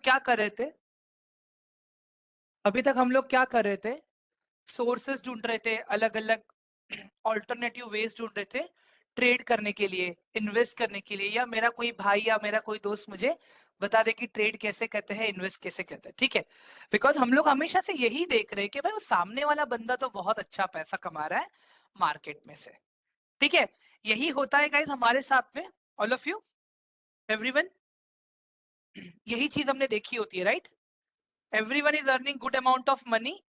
क्या कर रहे थे? अभी तक हम लोग क्या कर रहे थे? सोर्सेस ढूंढ रहे थे, अलग अलग ऑल्टरनेटिव वेज ढूंढ रहे थे ट्रेड करने के लिए, इन्वेस्ट करने के लिए, या मेरा कोई भाई या मेरा कोई दोस्त मुझे बता दे कि ट्रेड कैसे कहते हैं, इन्वेस्ट कैसे कहते हैं। ठीक है, बिकॉज हम लोग हमेशा से यही देख रहे हैं कि भाई वो सामने वाला बंदा तो बहुत अच्छा पैसा कमा रहा है मार्केट में से। ठीक है, यही होता है गाइस हमारे साथ में, ऑल ऑफ यू, एवरीवन, यही चीज हमने देखी होती है, right? Everyone is earning good amount of money.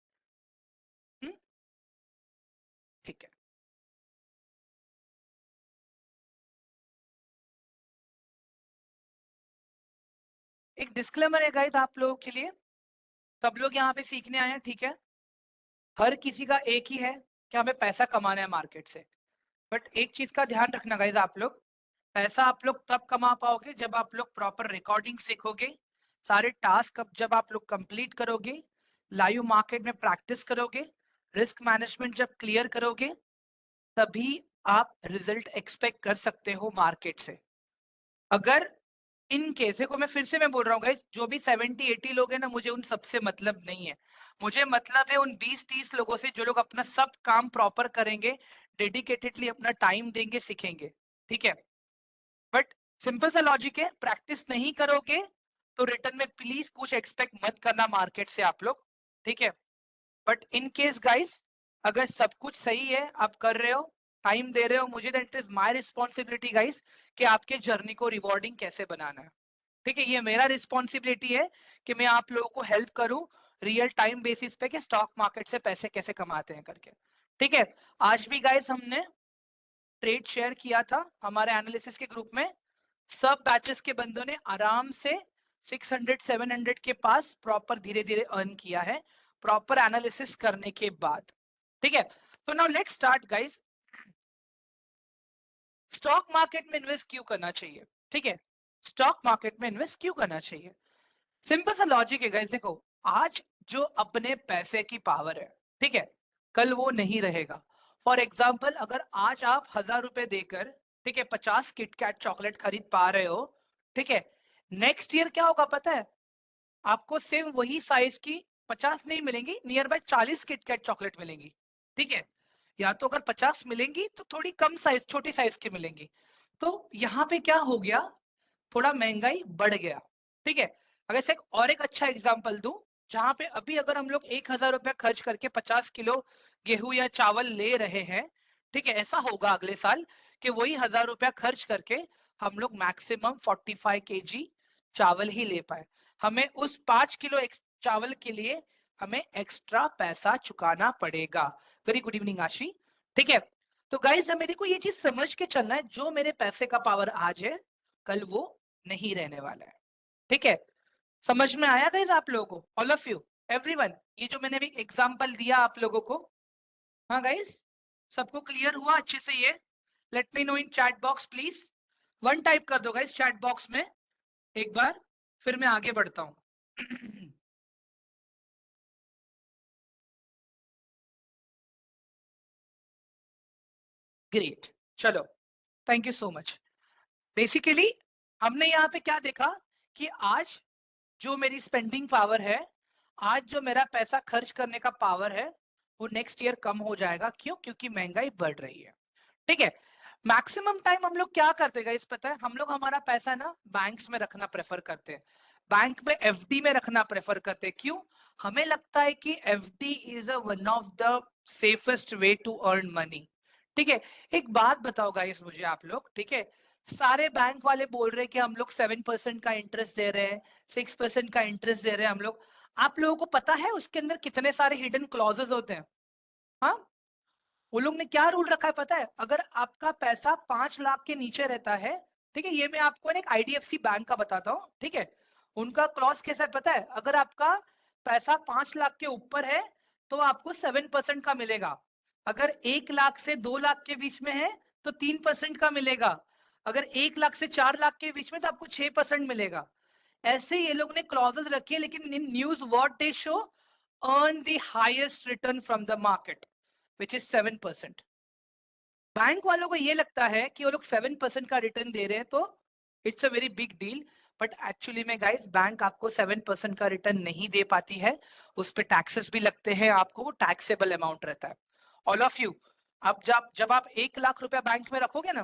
ठीक है, एक डिस्क्लेमर है गाइस आप लोगों के लिए, सब लोग यहाँ पे सीखने आए हैं, ठीक है? हर किसी का एक ही है कि हमें पैसा कमाना है मार्केट से। बट एक चीज का ध्यान रखना गाइस, आप लोग पैसा आप लोग तब कमा पाओगे जब आप लोग प्रॉपर रिकॉर्डिंग सीखोगे, सारे टास्क जब आप लोग कंप्लीट करोगे, लाइव मार्केट में प्रैक्टिस करोगे, रिस्क मैनेजमेंट जब क्लियर करोगे, तभी आप रिजल्ट एक्सपेक्ट कर सकते हो मार्केट से। अगर इन केस को मैं बोल रहा हूँ गाइस, जो भी 70-80 लोग हैं ना, मुझे उन सबसे मतलब नहीं है। मुझे मतलब है उन 20-30 लोगों से जो लोग अपना सब काम प्रॉपर करेंगे, डेडिकेटेडली अपना टाइम देंगे, सीखेंगे। ठीक है, बट सिंपल सा लॉजिक है, प्रैक्टिस नहीं करोगे तो रिटर्न में प्लीज कुछ एक्सपेक्ट मत करना मार्केट से आप लोग। ठीक है, बट इन केस गाइस, अगर सब कुछ सही है, आप कर रहे हो, टाइम दे रहे हो मुझे, that is my responsibility guys कि आपके जर्नी को रिवॉर्डिंग कैसे बनाना है। ठीक है, ये मेरा रिस्पॉन्सिबिलिटी है कि मैं आप लोगों को हेल्प करूं रियल टाइम बेसिस पे कि स्टॉक मार्केट से पैसे कैसे कमाते हैं करके। ठीक है, आज भी गाइस हमने ट्रेड शेयर किया था हमारे एनालिसिस के ग्रुप में, सब बैचेस के बंदों ने आराम से 600-700 के पास प्रॉपर धीरे धीरे अर्न किया है, प्रॉपर एनालिसिस करने के बाद। ठीक है, तो now let's start guys, stock market में इन्वेस्ट क्यों करना चाहिए? ठीक है, स्टॉक मार्केट में इन्वेस्ट क्यों करना चाहिए? सिंपल सा लॉजिक है गाइस, देखो आज जो अपने पैसे की पावर है, ठीक है, कल वो नहीं रहेगा। फॉर एग्जाम्पल, अगर आज आप 1000 रुपए देकर, ठीक है, 50 किटकैट चॉकलेट खरीद पा रहे हो, ठीक है, नेक्स्ट ईयर क्या होगा पता है? आपको सेम वही साइज की 50 नहीं मिलेंगी, नियर बाय 40 किटकैट चॉकलेट मिलेंगी। ठीक है, या तो अगर 50 मिलेंगी तो थोड़ी कम साइज, छोटी साइज की मिलेंगी। तो यहाँ पे क्या हो गया, थोड़ा महंगाई बढ़ गया। ठीक है, अगर से और एक अच्छा एग्जांपल दूं, जहां पे अभी अगर हम लोग 1000 रुपया खर्च करके 50 किलो गेहूं या चावल ले रहे हैं, ठीक है, ऐसा होगा अगले साल कि वही 1000 रुपया खर्च करके हम लोग मैक्सिमम 45 kg चावल ही ले पाए। हमें उस 5 किलो चावल के लिए हमें एक्स्ट्रा पैसा चुकाना पड़ेगा। वेरी गुड इवनिंग आशी। ठीक है, तो गाइज मेरे को ये चीज समझ के चलना है, जो मेरे पैसे का पावर आज है, कल वो नहीं रहने वाला है। ठीक है, समझ में आया गाइज आप लोगों को, ऑल ऑफ यू, एवरीवन? ये जो मैंने भी एग्जांपल दिया आप लोगों को, हाँ गाइज, सबको क्लियर हुआ अच्छे से ये? Let me know in chat box please, one type कर दो गाइज चैट बॉक्स में एक बार, फिर मैं आगे बढ़ता हूं। ग्रेट, चलो, thank you so much. Basically हमने यहाँ पे क्या देखा कि आज जो मेरी स्पेंडिंग पावर है, आज जो मेरा पैसा खर्च करने का पावर है, वो नेक्स्ट ईयर कम हो जाएगा। क्यों? क्योंकि महंगाई बढ़ रही है। ठीक है, मैक्सिमम टाइम हम लोग क्या करते हैं गाइस पता है? हम लोग हमारा पैसा ना बैंक्स में रखना प्रेफर करते हैं, बैंक में एफडी में रखना प्रेफर करते हैं। क्यों? हमें लगता है कि FD is a one of the safest way to earn money. ठीक है, एक बात बताओ गाइस मुझे आप लोग, ठीक है, सारे बैंक वाले बोल रहे हैं कि हम लोग 7% का इंटरेस्ट दे रहे हैं, 6% का इंटरेस्ट दे रहे हैं हम लोग। आप लोगों को पता है उसके अंदर कितने सारे हिडन क्लॉजेस होते हैं? हाँ, वो लोग ने क्या रूल रखा है पता है? अगर आपका पैसा 5 लाख के नीचे रहता है, ठीक है, ये मैं आपको एक आईडीएफसी बैंक का बताता हूँ, ठीक है, उनका क्लॉज कैसा है पता है? अगर आपका पैसा 5 लाख के ऊपर है तो आपको 7% का मिलेगा, अगर 1 लाख से 2 लाख के बीच में है तो 3% का मिलेगा, अगर 1 लाख से 4 लाख के बीच में तो आपको 6% मिलेगा। ऐसे ये लोग ने क्लॉजेस रखी है, लेकिन in news what they show, earn the highest return from the market which is 7%। Bank वालों को ये लगता है कि वो लोग 7% का रिटर्न दे रहे हैं तो it's a very big deal, but actually में गाइस बैंक आपको 7% का रिटर्न नहीं दे पाती है, उस पे टैक्सेस भी लगते हैं, आपको वो टैक्सेबल अमाउंट रहता है। ऑल ऑफ यू, अब जब आप 1 लाख रुपया बैंक में रखोगे ना,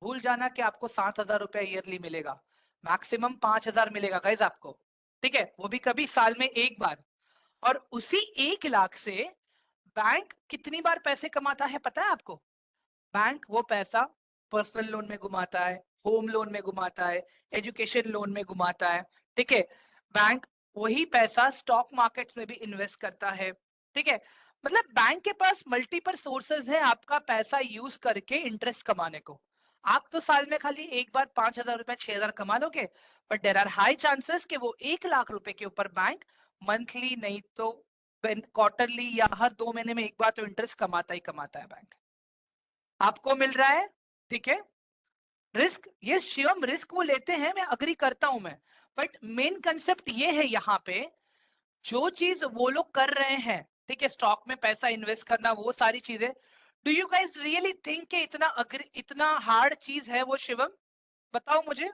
भूल जाना कि आपको 7,000 रुपया ईयरली मिलेगा, मैक्सिमम 5,000 मिलेगा गाइज आपको, ठीक है, वो भी कभी साल में एक बार। और उसी 1 लाख से बैंक कितनी बार पैसे कमाता है पता है आपको? बैंक वो पैसा पर्सनल लोन में घुमाता है, होम लोन में घुमाता है, एजुकेशन लोन में घुमाता है, ठीक है। बैंक वही पैसा स्टॉक मार्केट में भी इन्वेस्ट करता है, ठीक है। मतलब बैंक के पास मल्टीपल सोर्सेज है आपका पैसा यूज करके इंटरेस्ट कमाने को। आप तो साल में खाली एक बार 5,000 रुपए 6,000 कमा लोगे, but there are high chances कि वो 1 लाख रुपए के ऊपर बैंक मंथली नहीं तो क्वार्टरली या हर 2 महीने में एक बार तो इंटरेस्ट कमाता ही कमाता है बैंक। आपको मिल रहा है, ठीक है। रिस्क, ये शिवम रिस्क वो लेते हैं, मैं अग्री करता हूं मैं, बट मेन कंसेप्ट ये है यहाँ पे, जो चीज वो लोग कर रहे हैं, ठीक है, स्टॉक में पैसा इन्वेस्ट करना, वो सारी चीजें, do you guys really think कि इतना हार्ड चीज है वो शिवम? बताओ मुझे।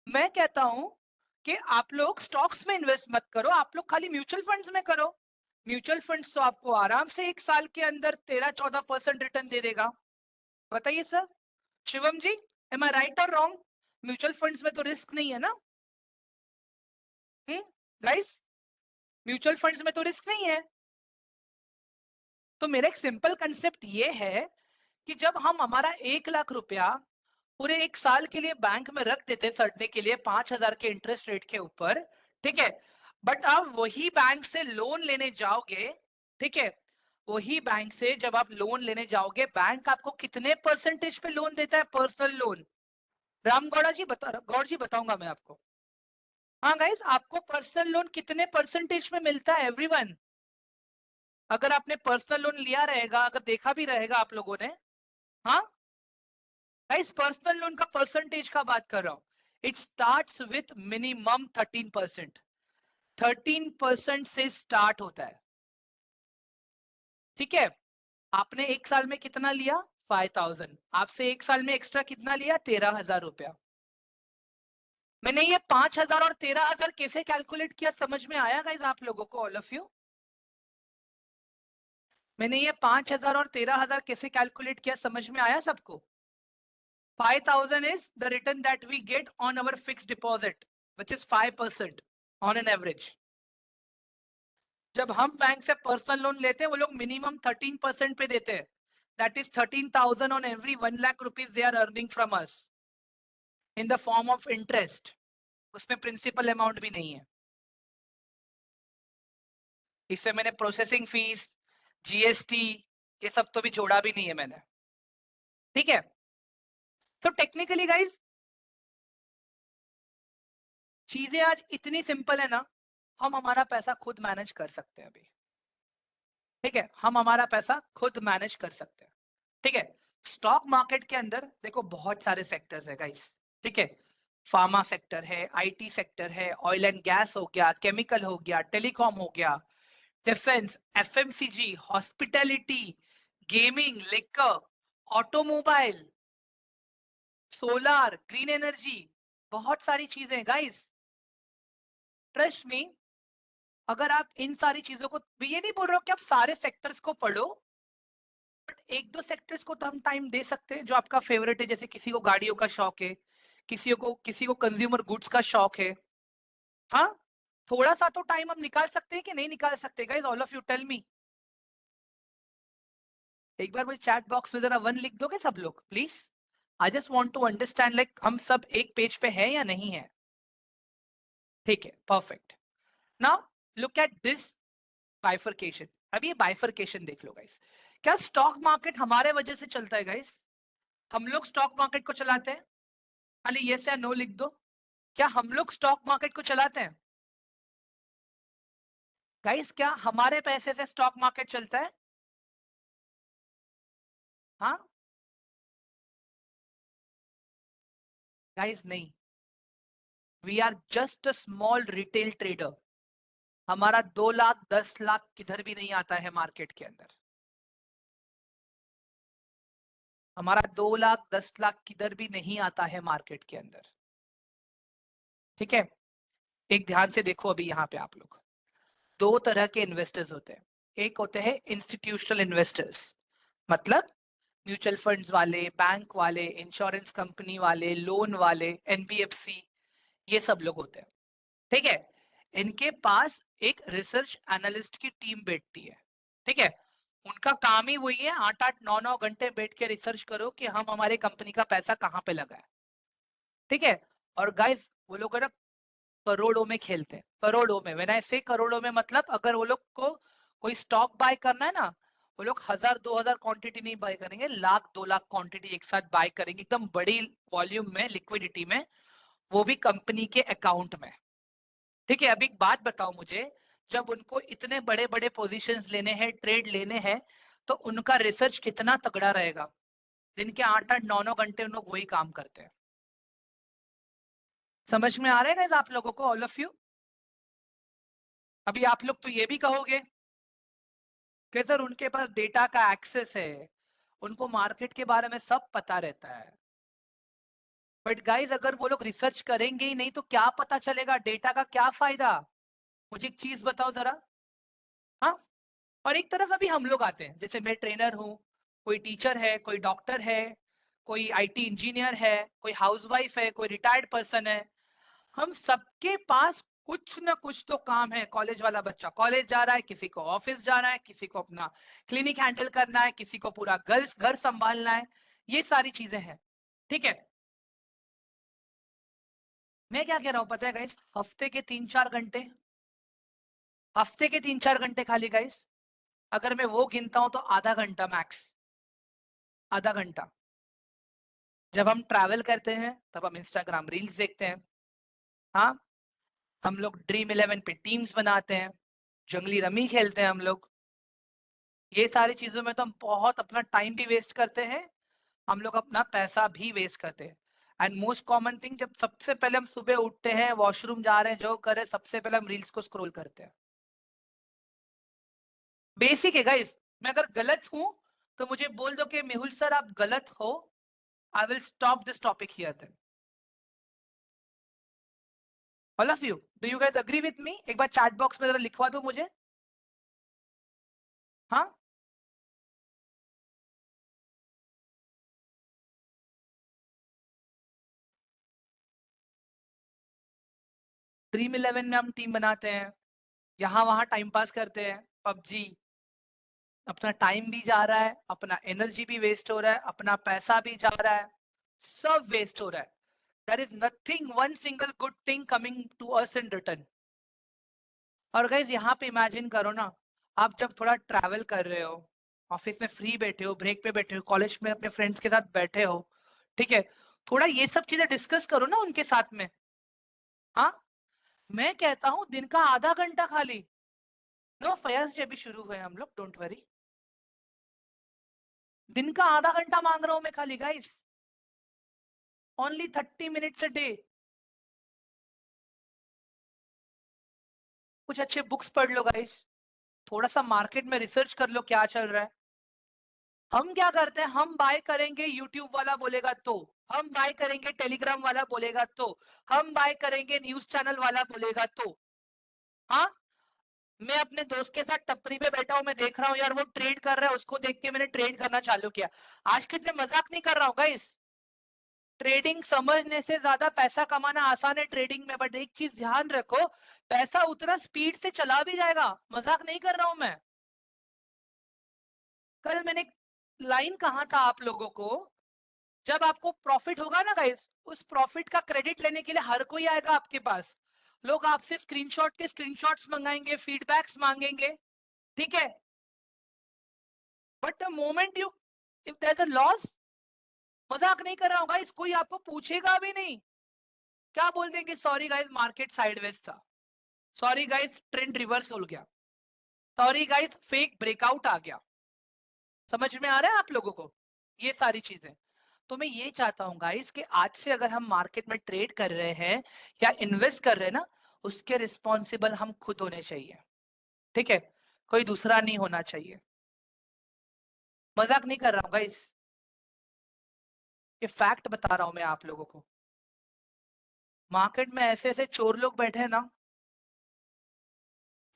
मैं कहता हूं कि आप लोग स्टॉक्स में इन्वेस्ट मत करो, आप लोग खाली म्यूचुअल फंड्स में करो। म्यूचुअल फंड्स तो आपको आराम से एक साल के अंदर 13-14% रिटर्न दे देगा। बताइए सर, शिवम जी, एम आई राइट और रॉन्ग? म्यूचुअल फंड्स में तो रिस्क नहीं है ना गाइस? म्यूचुअल फंड्स में तो रिस्क नहीं है। तो मेरा एक सिंपल कंसेप्ट ये है कि जब हम हमारा 1 लाख रुपया पूरे एक साल के लिए बैंक में रख देते सड़ने के लिए 5,000 के इंटरेस्ट रेट के ऊपर, ठीक है, बट आप वही बैंक से लोन लेने जाओगे, ठीक है, वही बैंक से जब आप लोन लेने जाओगे, बैंक आपको कितने परसेंटेज पे लोन देता है पर्सनल लोन? राम गौड़ा जी गौड़ जी बताऊंगा मैं आपको। हाँ गाइस, आपको पर्सनल लोन कितने परसेंटेज में मिलता है एवरीवन? अगर आपने पर्सनल लोन लिया रहेगा, अगर देखा भी रहेगा आप लोगों ने, हाँ गाइस, पर्सनल लोन का परसेंटेज का बात कर रहा हूं, इट स्टार्ट्स विथ मिनिमम 13%। 13% से स्टार्ट होता है, ठीक है। आपने एक साल में कितना लिया? 5,000। आपसे एक साल में एक्स्ट्रा कितना लिया? 13,000 रुपया। मैंने ये 5,000 और 13,000 कैसे कैलकुलेट किया, समझ में आया गाइस आप लोगों को, ऑल ऑफ यू? मैंने ये 5,000 और 13,000 कैसे कैलकुलेट किया, समझ में आया सबको? 5,000 is the return that we get on our fixed deposit, which is 5% on an average. जब हम बैंक से पर्सनल लोन लेते हैं, वो लोग मिनिमम 13% पे देते हैं, that is 13,000 on every 1 lakh rupees they are earning from us in the form of interest. उसमें प्रिंसिपल अमाउंट भी नहीं है, इसमें मैंने प्रोसेसिंग फीस, जीएसटी, ये सब तो भी जोड़ा भी नहीं है मैंने, ठीक है। तो टेक्निकली गाइज चीजें आज इतनी सिंपल है ना, हम हमारा पैसा खुद मैनेज कर सकते हैं अभी, ठीक है, हम हमारा पैसा खुद मैनेज कर सकते हैं, ठीक है। स्टॉक मार्केट के अंदर देखो बहुत सारे सेक्टर्स है गाइस, ठीक है, फार्मा सेक्टर है, आईटी सेक्टर है, ऑयल एंड गैस हो गया, केमिकल हो गया, टेलीकॉम हो गया, defence, FMCG, hospitality, gaming, liquor, automobile, solar, green energy, बहुत सारी चीजें गाइस। ट्रस्ट मी, अगर आप इन सारी चीजों को, ये नहीं बोल रहा हूं कि आप सारे सेक्टर्स को पढ़ो, बट एक दो सेक्टर्स को तो हम टाइम दे सकते हैं जो आपका फेवरेट है, जैसे किसी को गाड़ियों का शौक है, किसी को कंज्यूमर गुड्स का शौक है, हाँ, थोड़ा सा तो टाइम हम निकाल सकते हैं कि नहीं निकाल सकते guys? All of you tell me. एक बार मुझे चैट बॉक्स में जरा 1 लिख दोगे सब लोग please? I just want to understand, like हम सब एक पेज पे हैं या नहीं है? ठीक है, perfect. Now look at this bifurcation. अब ये बाइफरकेशन देख लो गाइस, क्या स्टॉक मार्केट हमारे वजह से चलता है गाइस? हम लोग स्टॉक मार्केट को चलाते हैं? खाली यस या नो लिख दो। क्या हम लोग स्टॉक मार्केट को चलाते हैं गाइस? क्या हमारे पैसे से स्टॉक मार्केट चलता है? हाँ गाइस, नहीं, we are just a small retail trader. हमारा 2 लाख 10 लाख किधर भी नहीं आता है मार्केट के अंदर, हमारा 2 लाख 10 लाख किधर भी नहीं आता है मार्केट के अंदर। ठीक है, एक ध्यान से देखो अभी यहाँ पे आप लोग, दो तरह के इन्वेस्टर्स होते हैं। एक होते हैं इंस्टीट्यूशनल इन्वेस्टर्स, मतलब म्यूचुअल फंड्स वाले, बैंक वाले, इंश्योरेंस कंपनी वाले, लोन वाले, एनबीएफसी, ये सब लोग होते हैं। ठीक है, इनके पास एक रिसर्च एनालिस्ट की टीम बैठती है। ठीक है, उनका काम ही वही है, 8-8 9 9 घंटे बैठ के रिसर्च करो कि हम हमारे कंपनी का पैसा कहाँ पे लगाए। ठीक है, और गाइस वो लोग है ना करोड़ों में खेलते हैं, करोड़ों में। व्हेन आई से करोड़ों में, मतलब अगर वो लोग को कोई स्टॉक बाय करना है ना, वो लोग 1000-2000 क्वांटिटी नहीं बाय करेंगे, 1,00,000-2,00,000 क्वांटिटी एक साथ बाय करेंगे, एकदम बड़ी वॉल्यूम में, लिक्विडिटी में, वो भी कंपनी के अकाउंट में। ठीक है, अब एक बात बताओ मुझे, जब उनको इतने बड़े बड़े पोजीशंस लेने हैं, ट्रेड लेने हैं, तो उनका रिसर्च कितना तगड़ा रहेगा। दिन के 8-8 9 9 घंटे उन लोग वही काम करते हैं। समझ में आ रहा है आप लोगों को, ऑल ऑफ यू? अभी आप लोग तो ये भी कहोगे कि सर उनके पास डेटा का एक्सेस है, उनको मार्केट के बारे में सब पता रहता है। बट गाइस अगर वो लोग रिसर्च करेंगे ही नहीं तो क्या पता चलेगा, डेटा का क्या फायदा? मुझे एक चीज बताओ जरा। हाँ, और एक तरफ अभी हम लोग आते हैं, जैसे मैं ट्रेनर हूँ, कोई टीचर है, कोई डॉक्टर है, कोई आईटी इंजीनियर है, कोई हाउसवाइफ है, कोई रिटायर्ड पर्सन है। हम सबके पास कुछ ना कुछ तो काम है। कॉलेज वाला बच्चा कॉलेज जा रहा है, किसी को ऑफिस जाना है, किसी को अपना क्लिनिक हैंडल करना है, किसी को पूरा घर घर संभालना है, ये सारी चीजें हैं। ठीक है, मैं क्या कह रहा हूं पता है गाइस, हफ्ते के 3-4 घंटे, हफ्ते के 3-4 घंटे खाली गाइस, अगर मैं वो गिनता हूं तो आधा घंटा मैक्स, आधा घंटा। जब हम ट्रैवल करते हैं तब हम इंस्टाग्राम रील्स देखते हैं। हाँ, हम लोग ड्रीम 11 पे टीम्स बनाते हैं, जंगली रमी खेलते हैं हम लोग। ये सारी चीजों में तो हम बहुत अपना टाइम भी वेस्ट करते हैं, हम लोग अपना पैसा भी वेस्ट करते हैं। एंड मोस्ट कॉमन थिंग, जब सबसे पहले हम सुबह उठते हैं, वॉशरूम जा रहे हैं, जो कर रहे हैं, सबसे पहले हम रील्स को स्क्रॉल करते हैं। बेसिक है गाइस। मैं अगर गलत हूं तो मुझे बोल दो कि मेहुल सर आप गलत हो, I will stop this topic here then. All of you, do you guys agree with me? एक बार चैट बॉक्स में जरा लिखवा दो मुझे। हाँ, ड्रीम 11 में हम टीम बनाते हैं, यहाँ वहां टाइम पास करते हैं, पबजी। अपना टाइम भी जा रहा है, अपना एनर्जी भी वेस्ट हो रहा है, अपना पैसा भी जा रहा है, सब वेस्ट हो रहा है। There is nothing, one single good thing coming to us in return. और गाइज यहाँ पे इमेजिन करो ना, आप जब थोड़ा ट्रैवल कर रहे हो, ऑफिस में फ्री बैठे हो, ब्रेक पे बैठे हो, कॉलेज में अपने फ्रेंड्स के साथ बैठे हो, ठीक है, थोड़ा ये सब चीजें डिस्कस करो ना उनके साथ में। हाँ, मैं कहता हूँ दिन का आधा घंटा खाली। नो फयाज जी, अभी शुरू हुए हम लोग, डोंट वरी। दिन का आधा घंटा मांग रहा हूं मैं खाली guys, only 30 minutes a day. कुछ अच्छे बुक्स पढ़ लो गाइस, थोड़ा सा मार्केट में रिसर्च कर लो क्या चल रहा है। हम क्या करते हैं, हम बाय करेंगे, यूट्यूब वाला बोलेगा तो, हम बाय करेंगे, टेलीग्राम वाला बोलेगा तो, हम बाय करेंगे, न्यूज चैनल वाला बोलेगा तो। हाँ, मैं अपने दोस्त के साथ टपरी पे बैठा हूँ, मैं देख रहा हूँ यार वो ट्रेड कर रहा है, उसको देख के मैंने ट्रेड करना चालू किया। आज के दिन मजाक नहीं कर रहा हूँ गाइस, ट्रेडिंग समझने से ज्यादा पैसा कमाना आसान है ट्रेडिंग में। बट एक चीज ध्यान रखो, पैसा उतना स्पीड से चला भी जाएगा, मजाक नहीं कर रहा हूं मैं। कल मैंने एक लाइन कहा था आप लोगों को, जब आपको प्रॉफिट होगा ना गाइस, उस प्रॉफिट का क्रेडिट लेने के लिए हर कोई आएगा आपके पास। लोग आपसे स्क्रीनशॉट के स्क्रीनशॉट्स मंगाएंगे, फीडबैक्स मांगेंगे। ठीक है, but the moment you, if there is a loss, मजाक नहीं कर रहा हूँ गाइस, कोई आपको पूछेगा भी नहीं। क्या बोल देंगे, सॉरी गाइस मार्केट साइडवेज था, सॉरी गाइस ट्रेंड रिवर्स हो गया, सॉरी गाइस फेक ब्रेकआउट आ गया। समझ में आ रहा है आप लोगों को ये सारी चीजें? तो मैं ये चाहता हूँ गाइस कि आज से अगर हम मार्केट में ट्रेड कर रहे हैं या इन्वेस्ट कर रहे हैं ना, उसके रिस्पॉन्सिबल हम खुद होने चाहिए। ठीक है, कोई दूसरा नहीं होना चाहिए। मजाक नहीं कर रहा हूँ गाइस, ये फैक्ट बता रहा हूं मैं आप लोगों को। मार्केट में ऐसे ऐसे चोर लोग बैठे हैं ना,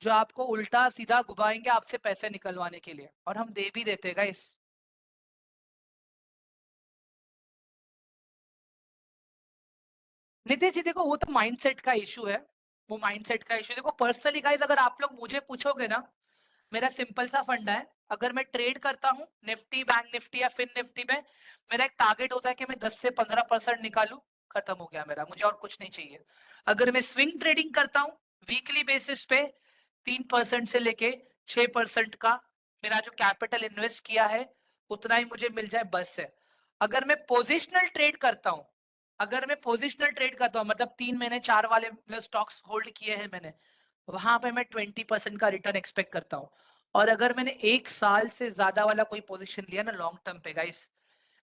जो आपको उल्टा सीधा घुमाएंगे आपसे पैसे निकलवाने के लिए, और हम दे भी देते गाइस। नितिन जी देखो, वो तो माइंडसेट का इशू है, वो माइंडसेट का इशू। देखो पर्सनली गाइस, अगर आप लोग मुझे पूछोगे ना, मेरा सिंपल सा फंडा है। अगर मैं ट्रेड करता हूँ निफ्टी, बैंक निफ्टी या फिन निफ्टी में, मेरा एक टारगेट होता है कि मैं 10 से 15% निकालूं, खत्म हो गया मेरा, मुझे और कुछ नहीं चाहिए। अगर मैं स्विंग ट्रेडिंग करता हूँ वीकली बेसिस पे, 3% से लेके 6% का मेरा जो कैपिटल इन्वेस्ट किया है उतना ही मुझे मिल जाए, बस है। अगर मैं पोजिशनल ट्रेड करता हूँ, अगर मैं पोजिशनल ट्रेड करता हूँ मतलब 3 महीने 4 वाले स्टॉक्स होल्ड किए हैं मैंने, वहां पे मैं 20% का रिटर्न एक्सपेक्ट करता हूँ। और अगर मैंने 1 साल से ज्यादा वाला कोई पोजीशन लिया ना लॉन्ग टर्म पे गाइस,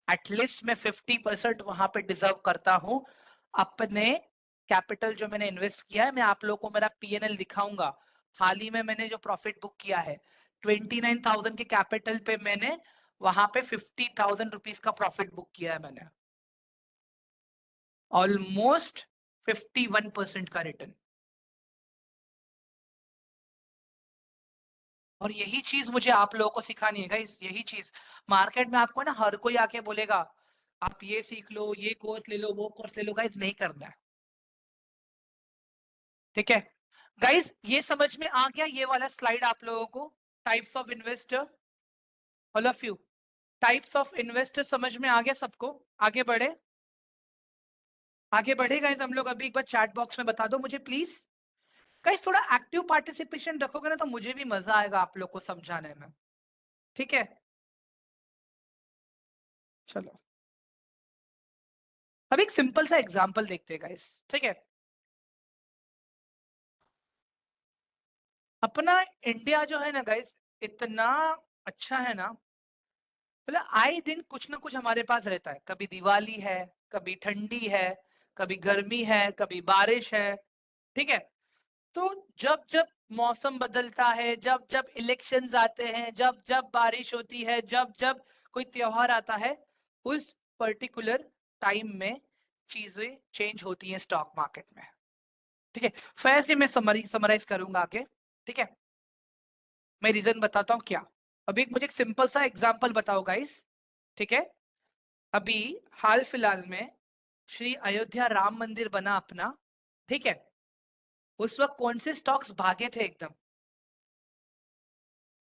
एटलीस्ट मैं 50% वहां पे डिजर्व करता हूँ। अपने कैपिटल जो मैंने इन्वेस्ट किया है, मैं आप लोगों को मेरा पीएनएल दिखाऊंगा। हाल ही में मैंने जो प्रॉफिट बुक किया है 29,000 के कैपिटल पे, मैंने वहां पे 50,000 रुपीज का प्रॉफिट बुक किया है मैंने, ऑलमोस्ट 51% का रिटर्न। और यही चीज मुझे आप लोगों को सिखानी है गाइस, यही चीज। मार्केट में आपको ना हर कोई आके बोलेगा आप ये सीख लो, ये कोर्स ले लो, वो कोर्स ले लो, गाइस नहीं करना है, ठीक है। गाइस ये समझ में आ गया ये वाला स्लाइड आप लोगों को? Types of investor, all of you, types of investor समझ में आ गया सबको? आगे बढ़े, आगे बढ़े गाइस हम लोग। अभी एक बार चैट बॉक्स में बता दो मुझे प्लीज। गाइस थोड़ा एक्टिव पार्टिसिपेशन रखोगे ना तो मुझे भी मजा आएगा आप लोग को समझाने में, ठीक है। चलो अब एक सिंपल सा एग्जांपल देखते हैं गाइस, ठीक है। अपना इंडिया जो है ना गाइस, इतना अच्छा है ना, मतलब आए दिन कुछ ना कुछ हमारे पास रहता है। कभी दिवाली है, कभी ठंडी है, कभी गर्मी है, कभी बारिश है, ठीक है। तो जब जब मौसम बदलता है, जब जब इलेक्शंस आते हैं, जब जब बारिश होती है, जब जब कोई त्योहार आता है, उस पर्टिकुलर टाइम में चीजें चेंज होती हैं स्टॉक मार्केट में, ठीक है। फिर से मैं समराइज करूंगा आगे, ठीक है। मैं रीजन बताता हूँ क्या। अभी मुझे एक सिंपल सा एग्जांपल बताओ गाइस, ठीक है। अभी हाल फिलहाल में श्री अयोध्या राम मंदिर बना अपना, ठीक है। उस वक्त कौन से स्टॉक्स भागे थे एकदम?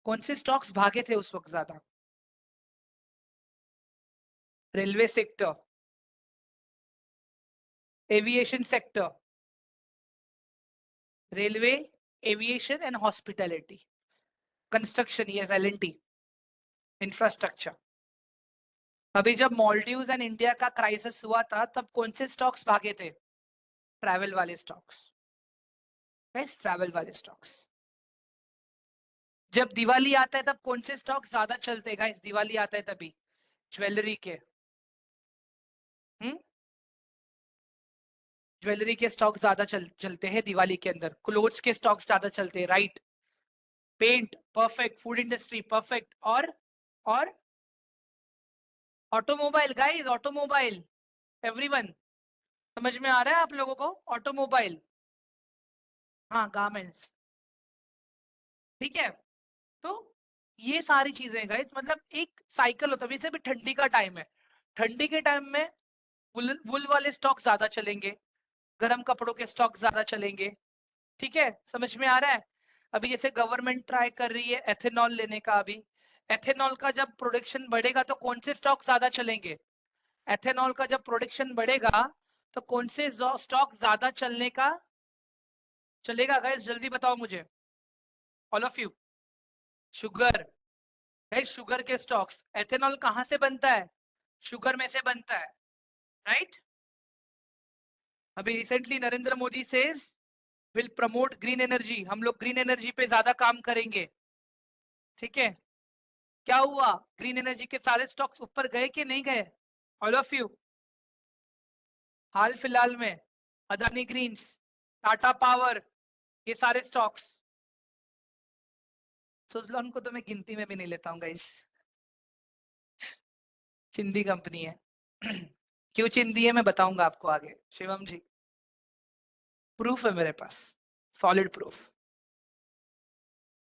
कौन से स्टॉक्स भागे थे उस वक्त ज्यादा? Railway sector, aviation sector, railway, aviation and hospitality, construction, ये एल&टी, इंफ्रास्ट्रक्चर। अभी जब मॉलडीव्स एंड इंडिया का क्राइसिस हुआ था तब कौन से स्टॉक्स भागे थे? ट्रैवल वाले स्टॉक्स, ट्रैवल वाले स्टॉक्स। जब दिवाली आता है तब कौन से स्टॉक ज्यादा चलते हैं गाइस? दिवाली आता है तभी ज्वेलरी के, हम्म, ज्वेलरी के स्टॉक ज्यादा चलते हैं दिवाली के अंदर। क्लोथ्स के स्टॉक ज्यादा चलते हैं, right. Paint perfect, food industry perfect, और ऑटोमोबाइल गाइस, ऑटोमोबाइल, एवरीवन, समझ में आ रहा है आप लोगों को? ऑटोमोबाइल, हाँ गारमेंट्स, ठीक है। तो ये सारी चीजें गाइस, मतलब एक साइकिल होता है। वैसे भी ठंडी का टाइम है, ठंडी के टाइम में वुल वुल वाले स्टॉक ज्यादा चलेंगे, गर्म कपड़ों के स्टॉक ज्यादा चलेंगे, ठीक है। समझ में आ रहा है? अभी जैसे गवर्नमेंट ट्राई कर रही है एथेनॉल लेने का, अभी एथेनॉल का जब प्रोडक्शन बढ़ेगा तो कौन से स्टॉक ज्यादा चलेंगे? एथेनॉल का जब प्रोडक्शन बढ़ेगा तो कौन से स्टॉक ज्यादा चलने का चलेगा गाइस? जल्दी बताओ मुझे, all of you. Sugar, guys sugar के स्टॉक्स। एथेनॉल कहां से बनता है? शुगर में से बनता है, राइट। अभी रिसेंटली नरेंद्र मोदी से विल प्रमोट ग्रीन एनर्जी, हम लोग ग्रीन एनर्जी पे ज्यादा काम करेंगे, ठीक है। क्या हुआ? ग्रीन एनर्जी के सारे स्टॉक्स ऊपर गए कि नहीं गए? All of you. हाल फिलहाल में अदानी ग्रीन्स, टाटा पावर, ये सारे स्टॉक्स। सुजलॉन को तो मैं गिनती में भी नहीं लेता हूँ गाइस, चिंदी कंपनी है। क्यों चिंदी है मैं बताऊंगा आपको आगे, शिवम जी। प्रूफ है मेरे पास, सॉलिड प्रूफ।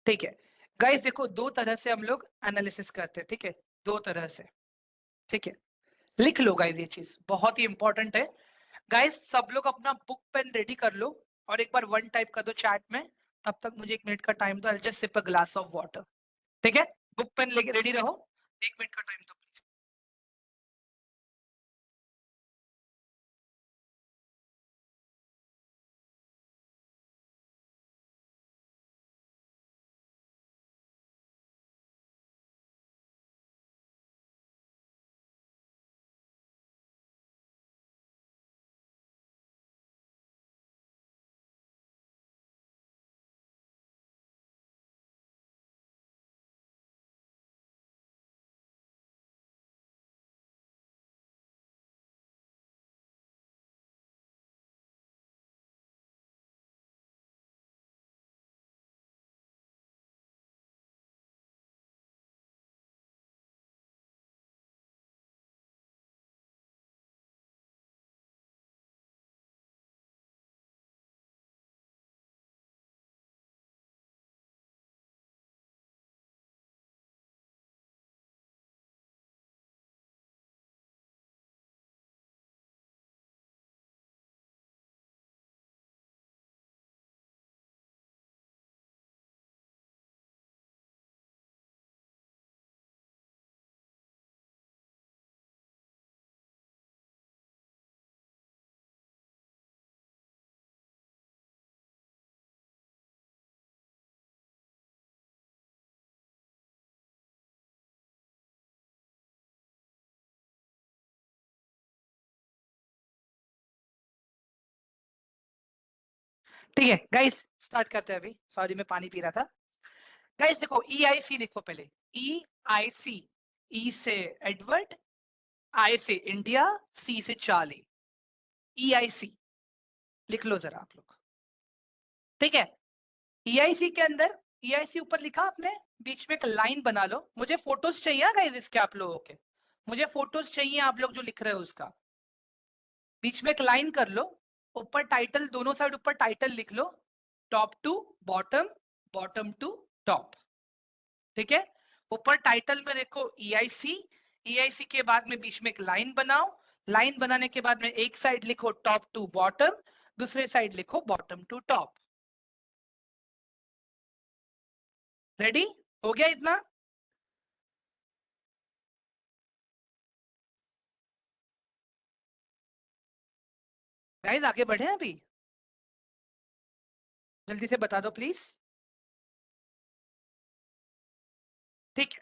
ठीक है गाइस, देखो दो तरह से हम लोग एनालिसिस करते हैं, ठीक है, दो तरह से। ठीक है, लिख लो गाइस, ये चीज बहुत ही इंपॉर्टेंट है। गाइस सब लोग अपना बुक पेन रेडी कर लो और एक बार वन टाइप कर दो चैट में। तब तक मुझे 1 मिनट का टाइम दो, I just sip a glass of water. ठीक है, बुक पेन लेके रेडी रहो, 1 मिनट का टाइम दो प्लीज। ठीक है गाइस, स्टार्ट करते हैं अभी। सॉरी मैं पानी पी रहा था। गाइस देखो, ई आई सी लिखो पहले। ई आई सी, ई से एडवर्ड, आई से इंडिया, सी से चार्ली। ई आई सी लिख लो जरा आप लोग। ठीक है, ई आई सी के अंदर, ई आई सी ऊपर लिखा आपने, बीच में एक लाइन बना लो। मुझे फोटोज चाहिए गाइस इसके आप लोगों के, मुझे फोटोज चाहिए आप लोग जो लिख रहे हो उसका। बीच में एक लाइन कर लो, ऊपर टाइटल, दोनों साइड ऊपर टाइटल लिख लो, top to bottom, bottom to top. ठीक है, ऊपर टाइटल में देखो ई आई सी, ई आई सी के बाद में बीच में एक लाइन बनाओ। लाइन बनाने के बाद में एक साइड लिखो टॉप टू बॉटम, दूसरे साइड लिखो बॉटम टू टॉप। रेडी हो गया इतना? गाइस आगे बढ़े अभी, जल्दी से बता दो प्लीज। ठीक है,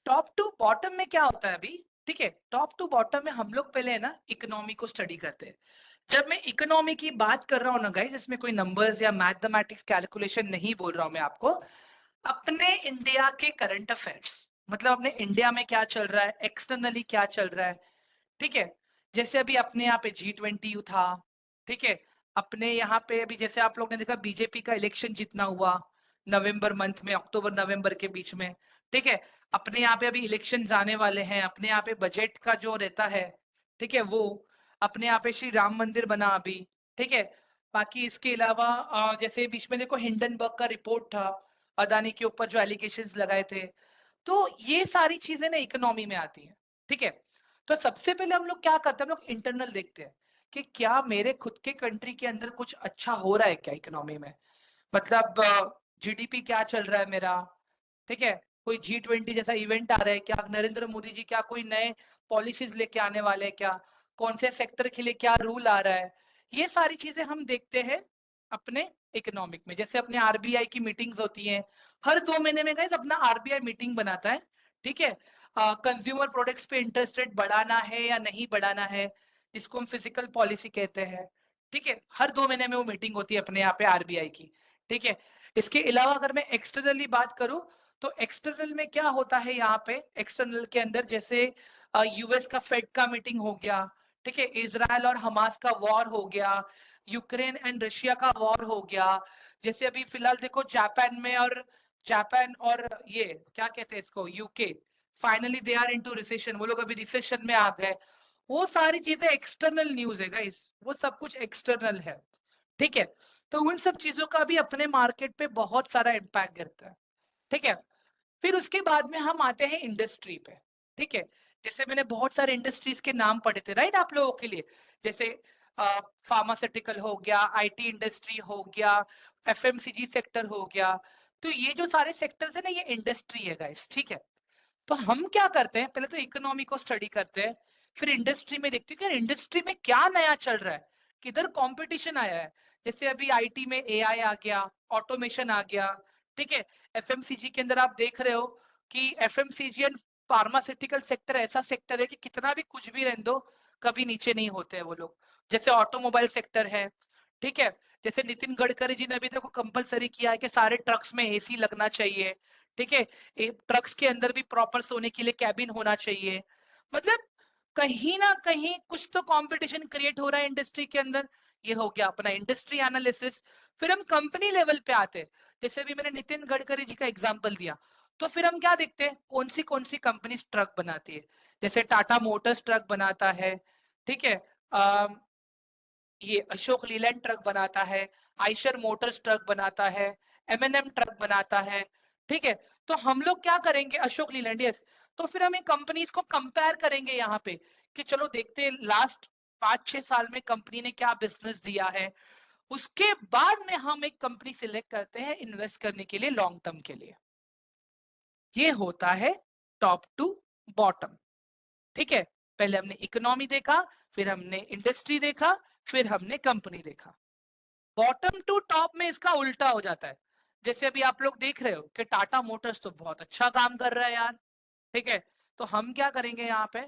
टॉप टू बॉटम में क्या होता है अभी? ठीक है, टॉप टू बॉटम में हम लोग पहले है ना इकोनॉमी को स्टडी करते हैं। जब मैं इकोनॉमी की बात कर रहा हूं ना गाइस, इसमें कोई नंबर्स या मैथमेटिक्स कैलकुलेशन नहीं बोल रहा हूं मैं आपको। अपने इंडिया के करंट अफेयर्स, मतलब अपने इंडिया में क्या चल रहा है, एक्सटर्नली क्या चल रहा है। ठीक है, जैसे अभी अपने यहाँ पे G20 था। ठीक है, अपने यहाँ पे अभी जैसे आप लोग ने देखा बीजेपी का इलेक्शन जितना हुआ नवंबर मंथ में, अक्टूबर नवंबर के बीच में। ठीक है, अपने यहाँ पे अभी इलेक्शन आने वाले हैं, अपने यहाँ पे बजट का जो रहता है, ठीक है वो। अपने यहाँ पे श्री राम मंदिर बना अभी। ठीक है, बाकी इसके अलावा जैसे बीच में देखो हिंडनबर्ग का रिपोर्ट था, अदानी के ऊपर जो एलिगेशंस लगाए थे। तो ये सारी चीजें ना इकोनॉमी में आती हैं। ठीक है, तो सबसे पहले हम लोग क्या करते हैं, हम लोग इंटरनल देखते हैं कि क्या मेरे खुद के कंट्री के अंदर कुछ अच्छा हो रहा है क्या इकोनॉमी में। मतलब जीडीपी क्या चल रहा है मेरा। ठीक है, कोई G20 जैसा इवेंट आ रहा है क्या, नरेंद्र मोदी जी क्या कोई नए पॉलिसीज लेके आने वाले हैं क्या, कौन से सेक्टर के लिए क्या रूल आ रहा है। ये सारी चीजें हम देखते हैं अपने इकोनॉमिक में। जैसे अपने आरबीआई की मीटिंग्स होती हैं, हर 2 महीने में गाइस अपना आरबीआई मीटिंग बनाता है। ठीक है, कंज्यूमर प्रोडक्ट्स पे इंटरेस्ट रेट बढ़ाना है या नहीं बढ़ाना है, जिसको हम फिजिकल पॉलिसी कहते हैं। ठीक है, हर 2 महीने में वो मीटिंग होती है अपने यहाँ पे आरबीआई की। ठीक है, इसके अलावा अगर मैं एक्सटर्नली बात करूं, तो एक्सटर्नल में क्या होता है यहाँ पे, एक्सटर्नल के अंदर जैसे यूएस का फेड का मीटिंग हो गया। ठीक है, इजराइल और हमास का वॉर हो गया, यूक्रेन एंड रशिया का वॉर हो गया। जैसे अभी फिलहाल देखो जापान और ये क्या कहते हैं इसको, UK, finally they are into recession, वो लोग अभी रिसेशन में आ गए। वो सारी चीजें एक्सटर्नल न्यूज है गाइस, वो सब कुछ एक्सटर्नल है। ठीक है। तो उन सब चीजों का भी अपने मार्केट पे बहुत सारा इम्पैक्ट गिरता है। ठीक है। फिर उसके बाद में हम आते हैं इंडस्ट्री पे। ठीक है। जैसे मैंने बहुत सारे इंडस्ट्रीज के नाम पढ़े थे राइट आप लोगों के लिए, जैसे फार्मास्यूटिकल हो गया, आईटी इंडस्ट्री हो गया, एफएमसीजी सेक्टर हो गया। तो ये जो सारे सेक्टर्स है ना, ये इंडस्ट्री है गाइस। ठीक है। तो हम क्या करते हैं, पहले तो इकोनॉमी को स्टडी करते हैं, फिर इंडस्ट्री में देखते हैं कि इंडस्ट्री में क्या नया चल रहा है, किधर कंपटीशन आया है। जैसे अभी आईटी में एआई आ गया, ऑटोमेशन आ गया। ठीक है। एफएमसीजी के अंदर आप देख रहे हो कि एफएमसीजी एंड फार्मास्यूटिकल सेक्टर ऐसा सेक्टर है कि कितना भी कुछ भी रहने दो, कभी नीचे नहीं होते हैं वो लोग। जैसे ऑटोमोबाइल सेक्टर है। ठीक है। जैसे नितिन गडकरी जी ने अभी देखो कंपलसरी किया है कि सारे ट्रक्स में एसी लगना चाहिए। ठीक है। ट्रक्स के अंदर भी प्रॉपर सोने के लिए कैबिन होना चाहिए। मतलब कहीं ना कहीं कुछ तो कंपटीशन क्रिएट हो रहा है इंडस्ट्री के अंदर। ये हो गया अपना इंडस्ट्री एनालिसिस। फिर हम कंपनी लेवल पे आते हैं। जैसे अभी मैंने नितिन गडकरी जी का एग्जांपल दिया, तो फिर हम क्या देखते हैं, कौन सी कंपनी ट्रक बनाती है। जैसे टाटा मोटर्स ट्रक बनाता है। ठीक है। ये अशोक लीलैंड ट्रक बनाता है, आइशर मोटर्स ट्रक बनाता है, एमएनएम ट्रक बनाता है। ठीक है। तो हम लोग क्या करेंगे, अशोक लीलैंड, यस। तो फिर हम इन कंपनीज को कंपेयर करेंगे यहाँ पे कि चलो देखते हैं लास्ट 5-6 साल में कंपनी ने क्या बिजनेस दिया है। उसके बाद में हम एक कंपनी सिलेक्ट करते हैं इन्वेस्ट करने के लिए लॉन्ग टर्म के लिए। ये होता है टॉप टू बॉटम। ठीक है। पहले हमने इकोनॉमी देखा, फिर हमने इंडस्ट्री देखा, फिर हमने कंपनी देखा। बॉटम टू टॉप में इसका उल्टा हो जाता है। जैसे अभी आप लोग देख रहे हो कि टाटा मोटर्स तो बहुत अच्छा काम कर रहा है यार। ठीक है। तो हम क्या करेंगे यहाँ पे,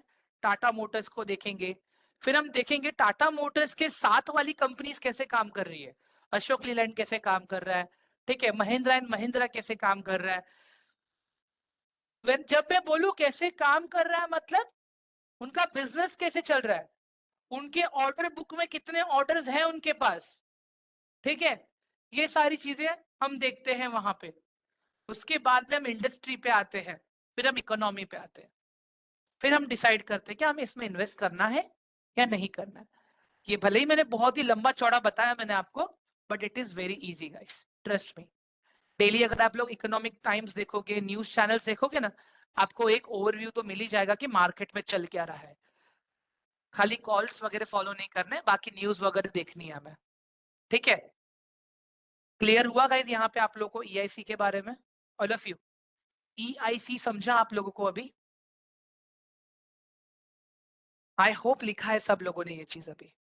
टाटा मोटर्स को देखेंगे, फिर हम देखेंगे टाटा मोटर्स के साथ वाली कंपनीज कैसे काम कर रही है। अशोक लीलैंड कैसे काम कर रहा है। ठीक है। महिंद्रा एंड महिंद्रा कैसे काम कर रहा है। जब मैं बोलूं कैसे काम कर रहा है, मतलब उनका बिजनेस कैसे चल रहा है, उनके ऑर्डर बुक में कितने ऑर्डर्स हैं उनके पास। ठीक है। ये सारी चीजें हम देखते हैं वहां पे। उसके बाद में हम इंडस्ट्री पे आते हैं, फिर हम इकोनॉमी पे आते हैं, फिर हम डिसाइड करते हैं कि हमें इसमें इन्वेस्ट करना है या नहीं करना है। ये भले ही मैंने बहुत ही लंबा चौड़ा बताया मैंने आपको, but it is very easy guys, trust me. Daily अगर आप लोग इकोनॉमिक टाइम्स देखोगे, न्यूज चैनल्स देखोगे ना, आपको एक ओवरव्यू तो मिल ही जाएगा कि मार्केट में चल क्या रहा है। खाली कॉल्स वगैरह फॉलो नहीं करने, बाकी न्यूज वगैरह देखनी है हमें। ठीक है। क्लियर हुआ गाइस यहाँ पे आप लोगों को ईआईसी के बारे में, ऑल ऑफ यू? ईआईसी समझा आप लोगों को अभी? आई होप लिखा है सब लोगों ने ये चीज अभी।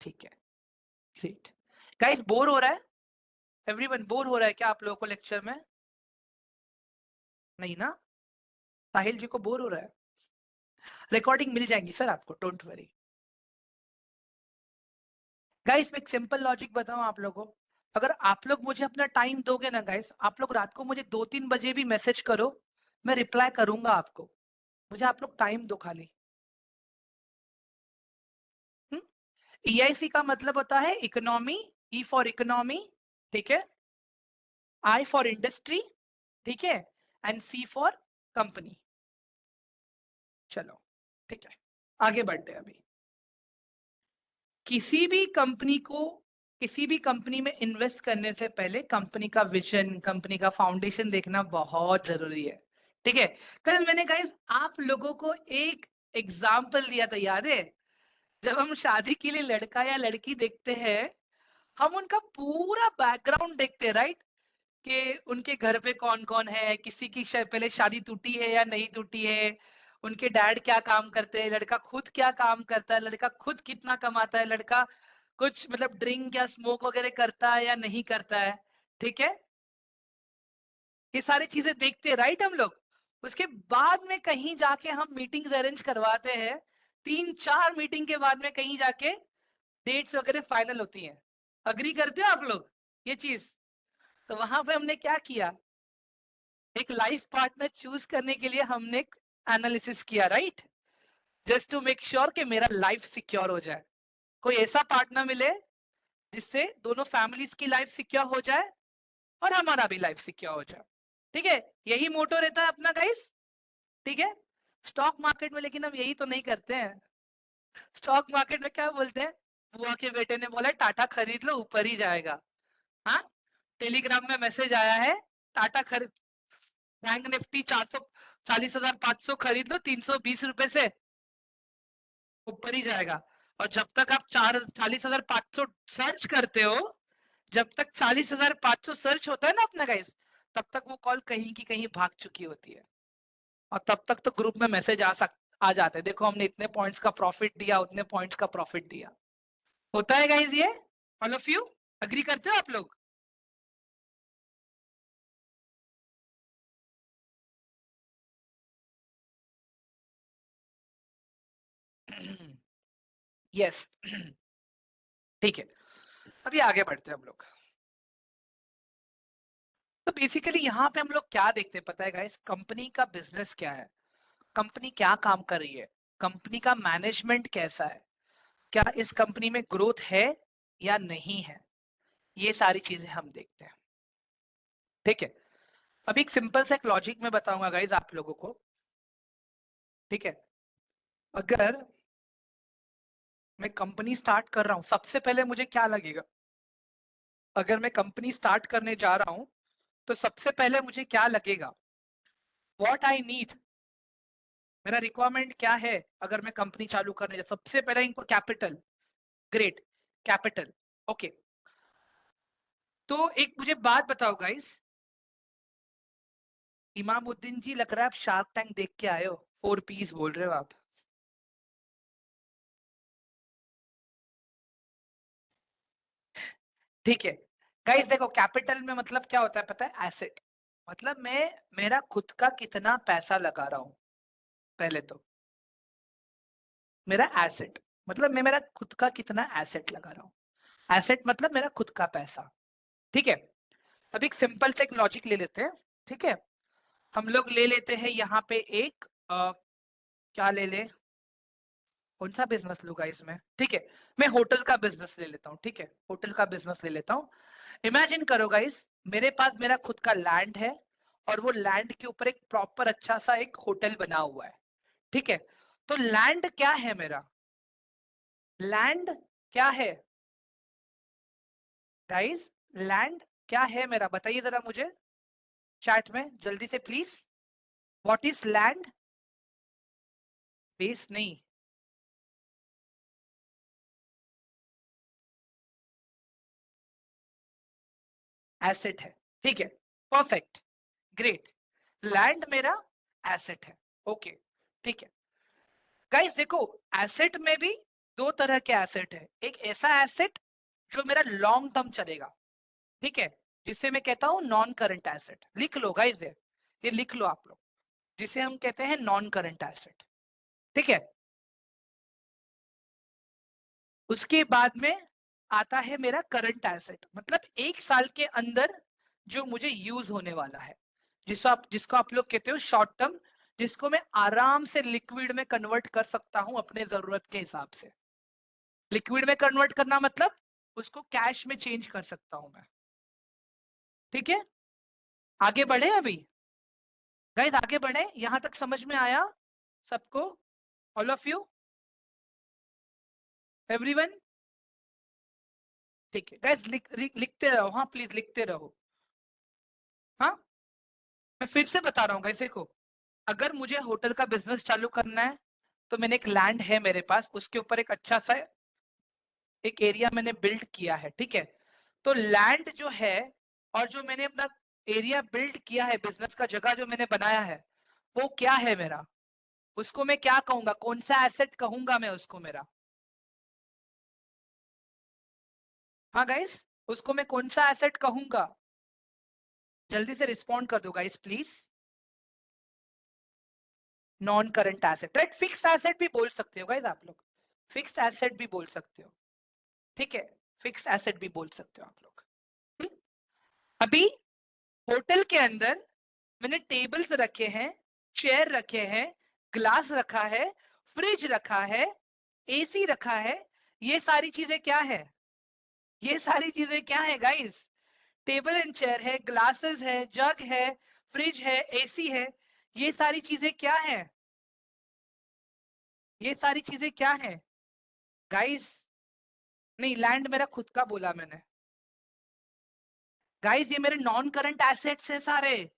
ठीक है। ग्रेट। गाइस बोर हो रहा है? एवरीवन बोर हो रहा है क्या आप लोगों को लेक्चर में? नहीं ना? साहिल जी को बोर हो रहा है? रिकॉर्डिंग मिल जाएंगी सर आपको, डोंट वरी। गाइस मैं एक सिंपल लॉजिक बताऊं आप लोगों को। अगर आप लोग मुझे अपना टाइम दोगे ना गाइस, आप लोग रात को मुझे 2-3 बजे भी मैसेज करो, मैं रिप्लाई करूंगा आपको। मुझे आप लोग टाइम दो खाली। ईआईसी का मतलब होता है इकोनॉमी, ई फॉर इकोनॉमी, ठीक है, आई फॉर इंडस्ट्री, ठीक है, एंड सी फॉर कंपनी। चलो ठीक है, आगे बढ़ते हैं अभी। किसी भी कंपनी को, किसी भी कंपनी में इन्वेस्ट करने से पहले कंपनी का विजन, कंपनी का फाउंडेशन देखना बहुत जरूरी है। ठीक है। कल मैंने गाइस आप लोगों को एक एग्जाम्पल दिया था, याद है? जब हम शादी के लिए लड़का या लड़की देखते हैं, हम उनका पूरा बैकग्राउंड देखते हैं राइट, कि उनके घर पे कौन कौन है, किसी की पहले शादी टूटी है या नहीं टूटी है, उनके डैड क्या काम करते हैं, लड़का खुद क्या काम करता है, लड़का खुद कितना कमाता है, लड़का कुछ मतलब ड्रिंक या स्मोक वगैरह करता है या नहीं करता है। ठीक है। ये सारी चीजें देखते हैं राइट हम लोग। उसके बाद में कहीं जाके हम मीटिंग्स अरेंज करवाते हैं, 3-4 मीटिंग के बाद में कहीं जाके डेट्स वगैरह फाइनल होती हैं। अग्री करते हो आप लोग ये चीज? तो वहां पे हमने क्या किया, एक लाइफ पार्टनर चूज करने के लिए हमने एनालिसिस किया right, just to make sure कि मेरा लाइफ सिक्योर हो जाए, कोई ऐसा पार्टनर मिले जिससे दोनों फैमिलीज की लाइफ सिक्योर हो जाए और हमारा भी लाइफ सिक्योर हो जाए। ठीक है। यही मोटो रहता है अपना गाइस। ठीक है। स्टॉक मार्केट में लेकिन हम यही तो नहीं करते हैं। स्टॉक मार्केट में क्या बोलते हैं, बुआ के बेटे ने बोला टाटा खरीद लो ऊपर ही जाएगा। हाँ, टेलीग्राम में मैसेज आया है टाटा खरीद, बैंक निफ्टी 440,500 खरीद लो 320 रुपए से, ऊपर ही जाएगा। और जब तक आप 40,500 सर्च करते हो, जब तक 40,500 सर्च होता है ना अपना गाइस, तब तक वो कॉल कहीं की कहीं भाग चुकी होती है। और तब तक तो ग्रुप में मैसेज आ जाते हैं, देखो हमने इतने पॉइंट्स का प्रॉफिट दिया, उतने पॉइंट्स का प्रॉफिट दिया। होता है गाइस ये, ऑल ऑफ यू अग्री करते हो आप लोग? यस। ठीक है, अभी आगे बढ़ते हैं हम लोग। तो बेसिकली यहाँ पे हम लोग क्या देखते हैं पता है गाइस, कंपनी का बिजनेस क्या है, कंपनी क्या काम कर रही है, कंपनी का मैनेजमेंट कैसा है, क्या इस कंपनी में ग्रोथ है या नहीं है, ये सारी चीजें हम देखते हैं। ठीक है, अभी एक सिंपल सा एक लॉजिक में बताऊंगा गाइस आप लोगों को। ठीक है, अगर मैं कंपनी स्टार्ट कर रहा हूं, सबसे पहले मुझे क्या लगेगा, अगर मैं कंपनी स्टार्ट करने जा रहा हूं तो सबसे पहले मुझे क्या लगेगा, व्हाट आई नीड, मेरा रिक्वायरमेंट क्या है। अगर मैं कंपनी चालू करने जा, सबसे पहले इनको कैपिटल, ग्रेट, कैपिटल, ओके। तो एक मुझे बात बताओ गाइस, इमामुद्दीन जी लग रहा है आप शार्क टैंक देख के आए हो, 4 पीस बोल रहे हो आप। ठीक है गाइस, देखो कैपिटल में मतलब क्या होता है पता है, एसेट, मतलब मैं मेरा खुद का कितना पैसा लगा रहा हूं, पहले तो मेरा एसेट, मतलब मैं मेरा खुद का कितना एसेट लगा रहा हूँ, एसेट मतलब मेरा खुद का पैसा। ठीक है, अब एक सिंपल से एक लॉजिक ले लेते हैं। ठीक है, हम लोग ले लेते हैं यहाँ पे एक क्या ले ले, कौन सा बिजनेस लूंगा इसमें, ठीक है, मैं होटल का बिजनेस ले लेता हूँ। ठीक है, होटल का बिजनेस ले लेता हूँ। इमेजिन करो गाइस, मेरे पास मेरा खुद का लैंड है, और वो लैंड के ऊपर एक प्रॉपर अच्छा सा एक होटल बना हुआ है। ठीक है, तो लैंड क्या है मेरा, लैंड क्या है गाइस, लैंड क्या है मेरा, बताइए जरा मुझे चैट में जल्दी से please. What is land, base नहीं, एसेट है। ठीक है, परफेक्ट, ग्रेट, लैंड मेरा एसेट है। ओके, ठीक है गाइस, देखो एसेट में भी दो तरह के एसेट है, एक ऐसा एसेट जो मेरा लॉन्ग टर्म चलेगा, ठीक है, जिसे मैं कहता हूं नॉन करंट एसेट, लिख लो गाइस ये लिख लो आप लोग, जिसे हम कहते हैं नॉन करंट एसेट। ठीक है, उसके बाद में आता है मेरा करंट एसेट, मतलब 1 साल के अंदर जो मुझे यूज होने वाला है, जिसको आप लोग कहते हो शॉर्ट टर्म, जिसको मैं आराम से लिक्विड में कन्वर्ट कर सकता हूं अपने जरूरत के हिसाब से। लिक्विड में कन्वर्ट करना मतलब उसको कैश में चेंज कर सकता हूं मैं। ठीक है, आगे बढ़े अभी गाइस, आगे बढ़े, यहां तक समझ में आया सबको, ऑल ऑफ यू, एवरीवन? ठीक है गाइस, लिखते रहो, हाँ प्लीज लिखते रहो। हाँ, मैं फिर से बता रहा हूँ गाइस, देखो अगर मुझे होटल का बिजनेस चालू करना है, तो मैंने एक लैंड है मेरे पास, उसके ऊपर एक अच्छा सा एक एरिया मैंने बिल्ड किया है। ठीक है, तो लैंड जो है और जो मैंने अपना एरिया बिल्ड किया है, बिजनेस का जगह जो मैंने बनाया है, वो क्या है मेरा, उसको मैं क्या कहूंगा, कौन सा एसेट कहूंगा मैं उसको मेरा? हाँ गाइस, उसको मैं कौन सा एसेट कहूंगा, जल्दी से रिस्पॉन्ड कर दो guys please. Non current asset, right, fixed asset भी बोल सकते हो गाइस आप लोग, फिक्स्ड एसेट भी बोल सकते हो। ठीक है, फिक्स्ड एसेट भी बोल सकते हो आप लोग। हम्म? अभी होटल के अंदर मैंने टेबल्स रखे हैं, चेयर रखे हैं, ग्लास रखा है, फ्रिज रखा है, एसी रखा है, ये सारी चीजें क्या है, ये सारी चीजें क्या है गाइस, टेबल एंड चेयर है, ग्लासेस है, जग है, फ्रिज है, एसी है, ये सारी चीजें क्या है, ये सारी चीजें क्या है गाइस, नहीं, लैंड मेरा खुद का बोला मैंने। गाइस ये मेरे नॉन करंट एसेट्स है सारे,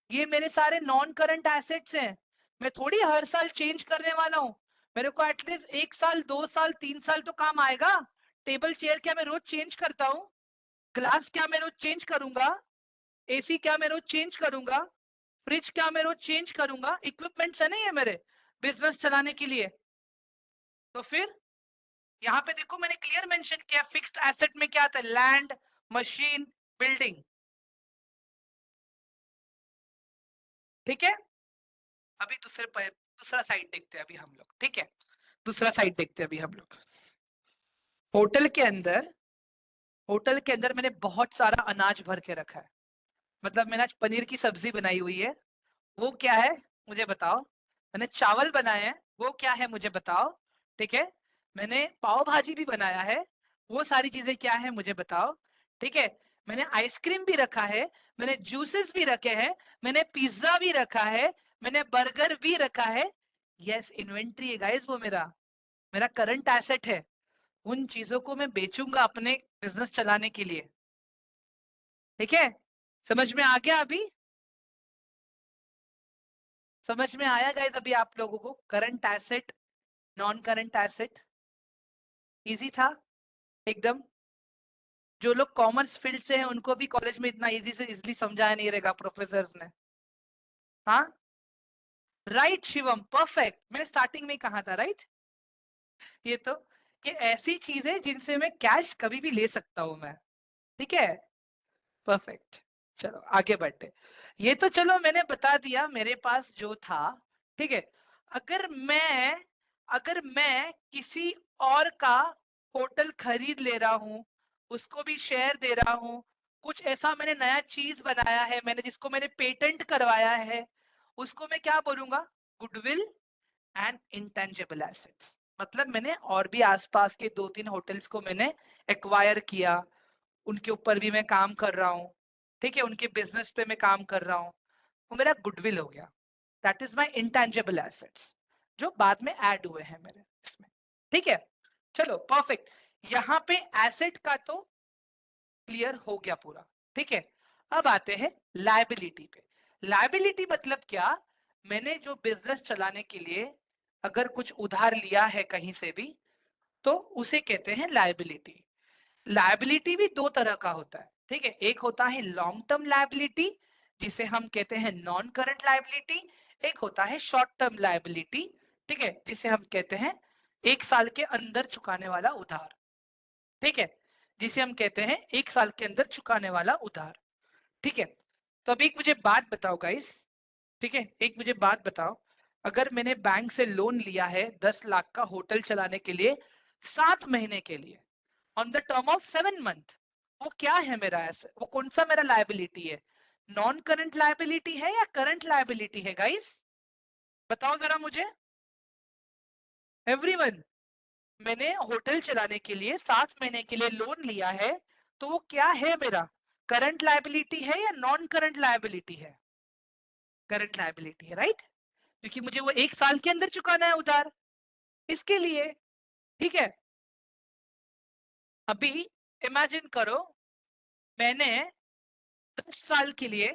ये मेरे सारे नॉन करंट एसेट्स हैं। मैं थोड़ी हर साल चेंज करने वाला हूँ। मेरे को एटलीस्ट 1 साल 2 साल 3 साल तो काम आएगा। टेबल चेयर क्या मैं रोज चेंज करता हूँ? ग्लास क्या मैं रोज चेंज करूंगा? एसी क्या मैं रोज चेंज करूंगा? फ्रिज क्या मैं रोज चेंज करूंगा? इक्विपमेंट्स है नहीं है मेरे बिजनेस चलाने के लिए। तो फिर यहाँ पे देखो मैंने क्लियर मेंशन किया, फिक्स्ड एसेट में क्या आता है? Land, machine, building. ठीक है, अभी दूसरा साइड देखते हैं अभी हम लोग। ठीक है, दूसरा साइड देखते हैं अभी हम लोग। होटल के अंदर होटल के अंदर मैंने बहुत सारा अनाज भर के रखा है। मतलब मैंने आज पनीर की सब्जी बनाई हुई है, वो क्या है मुझे बताओ। मैंने चावल बनाए हैं, वो क्या है मुझे बताओ। ठीक है, मैंने पाव भाजी भी बनाया है, वो सारी चीजें क्या है मुझे बताओ। ठीक है, मैंने आइसक्रीम भी रखा है, मैंने जूसेस भी रखे हैं, मैंने पिज्जा भी रखा है, मैंने बर्गर भी रखा है। यस, इन्वेंट्री है गाइस, वो मेरा मेरा करंट एसेट है। उन चीजों को मैं बेचूंगा अपने बिजनेस चलाने के लिए। ठीक है, समझ में आ गया अभी? समझ में आया गाइस अभी आप लोगों को? Current asset, non current asset, easy था एकदम। जो लोग कॉमर्स फील्ड से हैं उनको भी कॉलेज में इतना इजी से इजीली समझाया नहीं रहेगा प्रोफेसर ने। हाँ, राइट शिवम, परफेक्ट। मैंने स्टार्टिंग में ही कहा था, राइट। ये तो कि ऐसी चीज है जिनसे मैं कैश कभी भी ले सकता हूं मैं। ठीक है, परफेक्ट। चलो आगे बढ़ते। ये तो चलो मैंने बता दिया मेरे पास जो था। ठीक है, अगर मैं अगर मैं किसी और का होटल खरीद ले रहा हूं, उसको भी शेयर दे रहा हूं, कुछ ऐसा मैंने नया चीज बनाया है मैंने, जिसको मैंने पेटेंट करवाया है, उसको मैं क्या बोलूंगा? Goodwill and intangible assets. मतलब मैंने और भी आसपास के 2-3 होटल्स को मैंने एक्वायर किया, उनके ऊपर भी मैं काम कर रहा हूँ। ठीक है, उनके बिजनेस पे मैं काम कर रहा हूँ, वो मेरा गुडविल हो गया। That is my intangible assets, जो बाद में ऐड हुए हैं मेरे इसमें। ठीक है, चलो परफेक्ट। यहाँ पे एसेट का तो क्लियर हो गया पूरा। ठीक है, अब आते हैं लायबिलिटी पे। लायबिलिटी मतलब क्या? मैंने जो बिजनेस चलाने के लिए अगर कुछ उधार लिया है कहीं से भी, तो उसे कहते हैं लायबिलिटी। लायबिलिटी भी दो तरह का होता है। ठीक है, एक होता है लॉन्ग टर्म लायबिलिटी, जिसे हम कहते हैं नॉन करंट लायबिलिटी। एक होता है शॉर्ट टर्म लायबिलिटी, ठीक है, जिसे हम कहते हैं 1 साल के अंदर चुकाने वाला उधार। ठीक है, जिसे हम कहते हैं 1 साल के अंदर चुकाने वाला उधार। ठीक है, तो अभी एक मुझे बात बताओ गाइस। ठीक है, एक मुझे बात बताओ, अगर मैंने बैंक से लोन लिया है 10 लाख का होटल चलाने के लिए 7 महीने के लिए, on the term of 7 month, वो क्या है मेरा एसेट? वो कौन सा मेरा लायबिलिटी है? नॉन करंट लायबिलिटी है या करंट लायबिलिटी है गाइस? बताओ जरा मुझे, एवरीवन। मैंने होटल चलाने के लिए 7 महीने के लिए लोन लिया है, तो वो क्या है मेरा? करंट लायबिलिटी है या नॉन करंट लायबिलिटी है? करंट लायबिलिटी है, राइट, क्योंकि मुझे वो 1 साल के अंदर चुकाना है उधार, इसके लिए। ठीक है, अभी इमेजिन करो मैंने 10 साल के लिए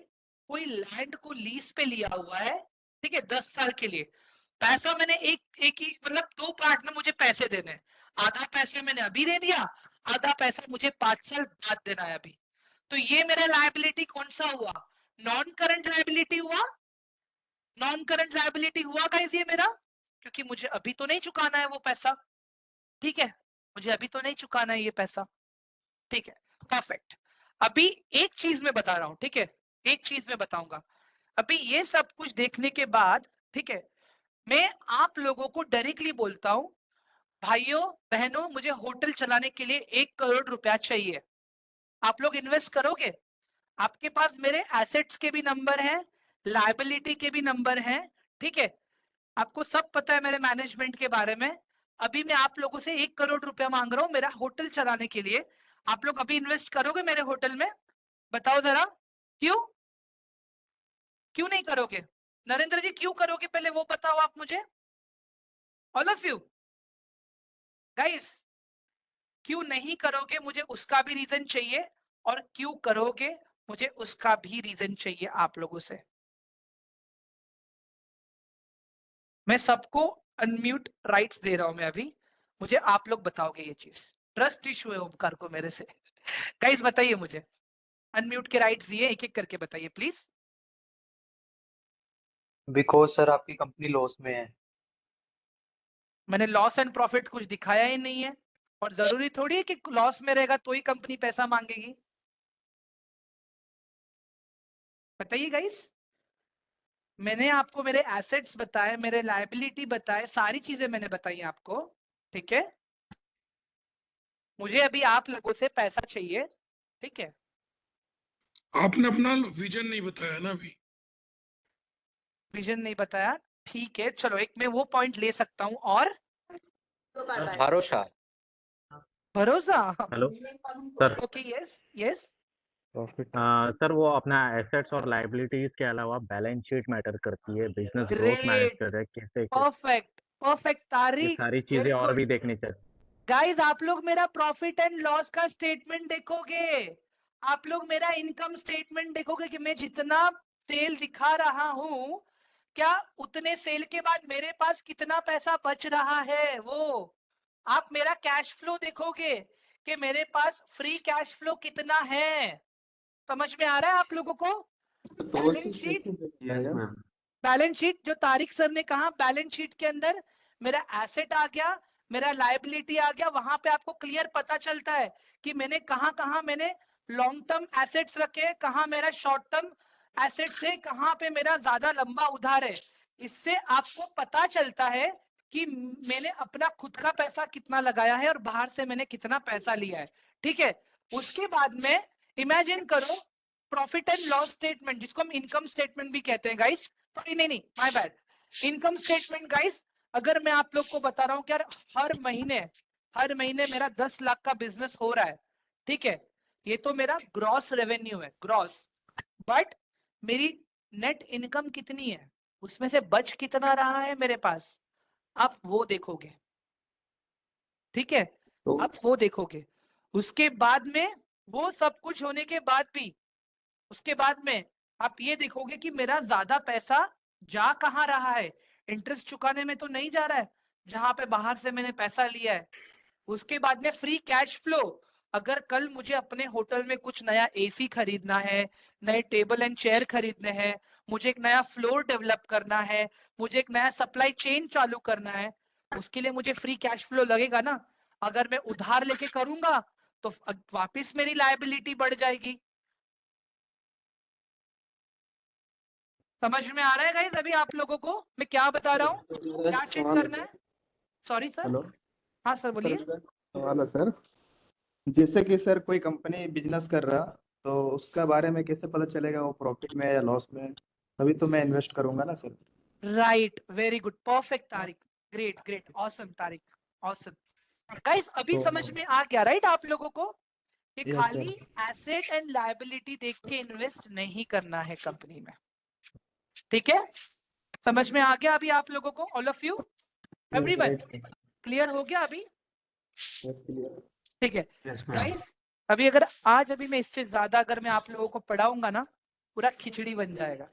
कोई लैंड को लीज पे लिया हुआ है। ठीक है, 10 साल के लिए पैसा मैंने एक एक ही मतलब 2 पार्ट में मुझे पैसे देने हैं। आधा पैसा मैंने अभी दे दिया, आधा पैसा मुझे 5 साल बाद देना है अभी। तो ये मेरा लायबिलिटी कौन सा हुआ? नॉन करंट लायबिलिटी हुआ। नॉन करंट लायबिलिटी हुआ गाइस ये मेरा, क्योंकि मुझे अभी तो नहीं चुकाना है वो पैसा। ठीक है, मुझे अभी तो नहीं चुकाना है ये पैसा। ठीक है, परफेक्ट। अभी एक चीज मैं बता रहा हूं, ठीक है, एक चीज मैं बताऊंगा। अभी ये सब कुछ देखने के बाद, ठीक है, मैं आप लोगों को डायरेक्टली बोलता हूं, भाइयों बहनों, मुझे होटल चलाने के लिए 1 करोड़ रुपया चाहिए। आप लोग इन्वेस्ट करोगे? आपके पास मेरे एसेट्स के भी नंबर हैं, लायबिलिटी के भी नंबर हैं। ठीक है, आपको सब पता है मेरे मैनेजमेंट के बारे में। अभी मैं आप लोगों से 1 करोड़ रुपया मांग रहा हूं मेरा होटल चलाने के लिए। आप लोग अभी इन्वेस्ट करोगे मेरे होटल में? बताओ जरा, क्यों? क्यों नहीं करोगे? नरेंद्र जी क्यों करोगे, पहले वो बताओ आप मुझे, ऑल ऑफ यू गाइस, क्यों नहीं करोगे मुझे उसका भी रीजन चाहिए, और क्यों करोगे मुझे उसका भी रीजन चाहिए आप लोगों से। मैं सबको अनम्यूट राइट्स दे रहा हूं मैं अभी, मुझे आप लोग बताओगे ये चीज। ट्रस्ट इशू है ओमकार को मेरे से। गाइस बताइए मुझे, अनम्यूट के राइट्स दिए, एक एक करके बताइए प्लीज। बिकॉज सर आपकी कंपनी लॉस में है। मैंने लॉस एंड प्रॉफिट कुछ दिखाया ही नहीं है, और जरूरी थोड़ी है कि लॉस में रहेगा तो ही कंपनी पैसा मांगेगी। बताइए गाइस, मैंने आपको मेरे एसेट्स बताए, मेरे लायबिलिटी बताए, सारी चीजें मैंने बताई आपको, ठीक है। मुझे अभी आप लोगों से पैसा चाहिए, ठीक है। आपने अपना विजन नहीं बताया ना अभी। विजन नहीं बताया, ठीक है चलो, एक मैं वो पॉइंट ले सकता हूँ। और भरोसा। भरोसा। Hello sir. Okay, yes yes. Sir वो अपना एसेट्स और लाइबिलिटीज के अलावा बैलेंस शीट मैटर करती है, बिजनेस ग्रोथ मैनेज ग्रेट, कर रहे हैं कैसे, परफेक्ट परफेक्ट ये तारिक, सारी चीजें वेरी और गुड। भी देखनी चाहिए। गाइस आप लोग मेरा प्रॉफिट एंड लॉस का स्टेटमेंट देखोगे, आप लोग मेरा इनकम स्टेटमेंट देखोगे कि मैं जितना सेल दिखा रहा हूं, क्या उतने सेल के बाद मेरे पास कितना पैसा बच रहा है। वो आप मेरा कैश फ्लो देखोगे कि मेरे पास फ्री कैश फ्लो कितना है। समझ में आ रहा है आप लोगों को। Balance sheet, yes ma'am. Balance sheet जो तारिक सर ने कहा, बैलेंस शीट के अंदर मेरा एसेट आ गया, मेरा लायबिलिटी आ गया, वहां पे आपको क्लियर पता चलता है कि मैंने कहां मैंने लॉन्ग टर्म एसेट्स रखे, कहां मेरा शॉर्ट टर्म एसेट्स है, कहां पे मेरा ज्यादा लंबा उधार है। इससे आपको पता चलता है कि मैंने अपना खुद का पैसा कितना लगाया है और बाहर से मैंने कितना पैसा लिया है, ठीक है। उसके बाद में इमेजिन करो प्रॉफिट एंड लॉस स्टेटमेंट, जिसको हम इनकम स्टेटमेंट भी कहते हैं गाइस, नहीं my bad, income statement guys. अगर मैं आप लोग को बता रहा हूँ कि यार हर महीने मेरा 10 लाख का बिजनेस हो रहा है, ठीक है, ये तो मेरा ग्रॉस रेवेन्यू है, ग्रॉस। बट मेरी नेट इनकम कितनी है, उसमें से बच कितना रहा है मेरे पास, आप वो देखोगे, ठीक है। आप वो देखोगे। उसके बाद में, वो सब कुछ होने के बाद भी, उसके बाद में आप ये देखोगे कि मेरा ज्यादा पैसा जा कहाँ रहा है। इंटरेस्ट चुकाने में तो नहीं जा रहा है, जहां पे बाहर से मैंने पैसा लिया है। उसके बाद में फ्री कैश फ्लो, अगर कल मुझे अपने होटल में कुछ नया एसी खरीदना है, नए टेबल एंड चेयर खरीदने हैं, मुझे एक नया फ्लोर डेवलप करना है, मुझे एक नया सप्लाई चेन चालू करना है, उसके लिए मुझे फ्री कैश फ्लो लगेगा ना। अगर मैं उधार लेके करूंगा तो वापस मेरी लायबिलिटी बढ़ जाएगी। समझ में आ रहा है गाइस अभी आप लोगों को मैं क्या बता रहा हूँ, क्या चेक करना है। Sorry sir. हेलो हाँ सर सर, बोलिए। मेरा सवाल है सर। जैसे कि सर कोई कंपनी बिजनेस कर रहा, तो उसका बारे में कैसे पता चलेगा वो प्रॉफिट में है या लॉस में है? तभी तो मैं इन्वेस्ट करूंगा ना sir. Right, very good, perfect Tariq, great great, awesome Tariq, awesome. Guys अभी तो समझ में आ गया राइट आप लोगों को कि यस खाली सर। एसेट एंड लायबिलिटी देख के इन्वेस्ट नहीं करना है कंपनी में, ठीक है। समझ में आ गया अभी आप लोगों को, all of you, everyone, clear हो गया अभी, ठीक है। Yes ma'am. गाइस अभी अगर अभी मैं इससे ज्यादा अगर मैं आप लोगों को पढ़ाऊंगा ना, पूरा खिचड़ी बन जाएगा,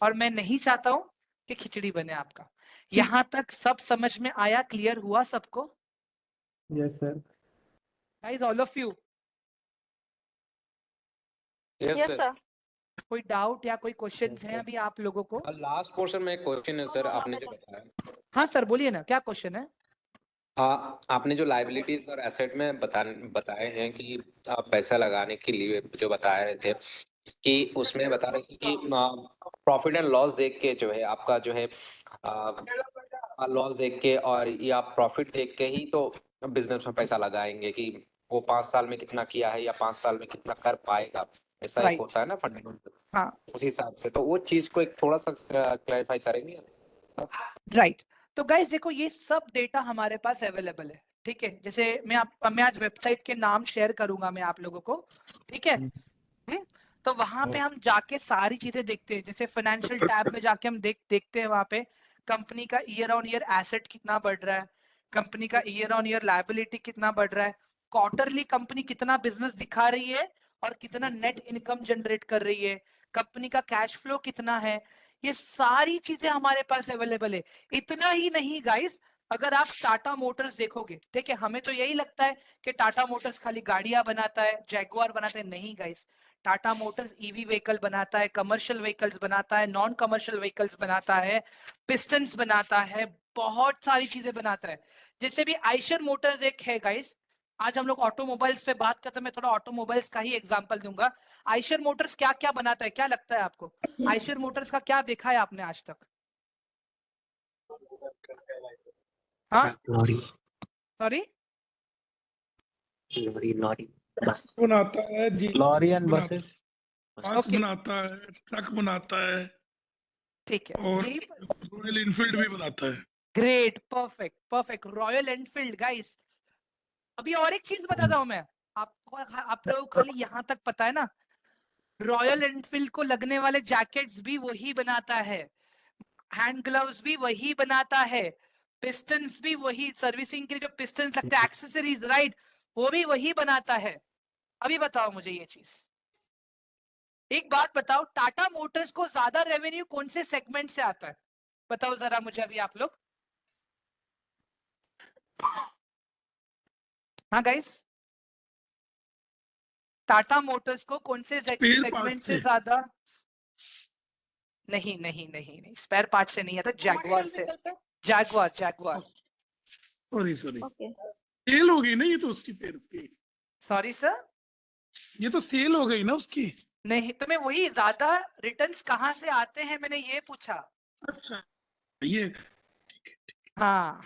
और मैं नहीं चाहता हूं कि खिचड़ी बने आपका। यहां तक सब समझ में आया, क्लियर हुआ सबको? Yes sir. Guys all of you, yes sir. कोई डाउट या कोई क्वेश्चन है अभी आप लोगों को? लास्ट पोर्शन में एक क्वेश्चन है सर, आपने जो बताया, हाँ सर बोलिए ना, क्या क्वेश्चन है? आपने जो लाइबिलिटीज और एसेट में बताए हैं कि आप पैसा लगाने के लिए जो बता रहे थे, कि उसमें बता रहे थे कि प्रॉफिट एंड लॉस देख के जो है आपका जो है लॉस देख के और या प्रॉफिट देख के ही तो बिजनेस में पैसा लगाएंगे कि वो 5 साल में कितना किया है या 5 साल में कितना कर पाएगा, ऐसा एक राइट, होता है ना फंडामेंटल। हाँ उस हिसाब से तो वो चीज को एक थोड़ा सा क्लैरिफाई करेंगे। राइट। तो गाइस देखो ये सब डेटा हमारे पास अवेलेबल है, ठीक है। जैसे मैं आज वेबसाइट के नाम शेयर करूंगा मैं आप लोगों को, ठीक है। तो वहां पे हम जाके सारी चीजें देखते हैं, जैसे फाइनेंशियल टैब में जाके हम देखते हैं वहां पे कंपनी का ईयर ऑन ईयर एसेट कितना बढ़ रहा है, कंपनी का ईयर ऑन ईयर लायबिलिटी कितना बढ़ रहा है, क्वार्टरली कंपनी कितना बिजनेस दिखा रही है और कितना नेट इनकम जनरेट कर रही है, कंपनी का कैश फ्लो कितना है, ये सारी चीजें हमारे पास अवेलेबल है। इतना ही नहीं गाइस, अगर आप टाटा मोटर्स देखोगे, देखिए हमें तो यही लगता है कि टाटा मोटर्स खाली गाड़ियां बनाता है, जैगुआर बनाते हैं, नहीं guys. Tata Motors EV vehicle बनाता है, कमर्शियल व्हीकल्स बनाता है, नॉन कमर्शियल व्हीकल्स बनाता है, पिस्टन्स बनाता है, बहुत सारी चीजें बनाता है। जैसे भी आइशर मोटर्स एक है गाइस, आज हम लोग ऑटोमोबाइल्स पे बात करते हैं, मैं थोड़ा ऑटोमोबाइल्स का ही एग्जांपल दूंगा। आइशर मोटर्स क्या क्या बनाता है, क्या लगता है आपको? आइशर मोटर्स का क्या देखा है आपने आज तक? हाँ, लॉरी सॉरी, लॉरी लॉरी बनाता है, जीप लॉरी एंड बनाता बसेस। बस ओके, बनाता है, ट्रक बनाता है ठीक है, और यही। रॉयल इनफील्ड भी बनाता है। Great, perfect perfect, royal Enfield guys. अभी और एक चीज बताता हूं मैं आपको, आप लोगों को खाली यहाँ तक पता है ना, रॉयल एनफील्ड को लगने वाले जैकेट्स भी वही बनाता है, हैंड ग्लव्स भी वही बनाता है, पिस्टन्स भी वही, सर्विसिंग के लिए जो पिस्टन्स लगते हैं, एक्सेसरीज, राइट, वो भी वही बनाता है। अभी बताओ मुझे ये चीज, एक बात बताओ, टाटा मोटर्स को ज्यादा रेवेन्यू कौन से सेगमेंट से आता है? बताओ जरा मुझे अभी आप लोग। हाँ गाइस, टाटा मोटर्स को कौन से स्पेयर पार्ट सेगमेंट से से ज्यादा? नहीं नहीं नहीं नहीं, स्पेयर पार्ट से नहीं आता, जैगुआर से, जैगुआर जैगुआर। सॉरी सेल हो गई ना ये तो उसकी फिर की। सॉरी सर, ये तो सेल हो गई ना उसकी। नहीं तो मैं वही, ज्यादा रिटर्न्स कहाँ से आते हैं मैंने ये पूछा। अच्छा ये हाँ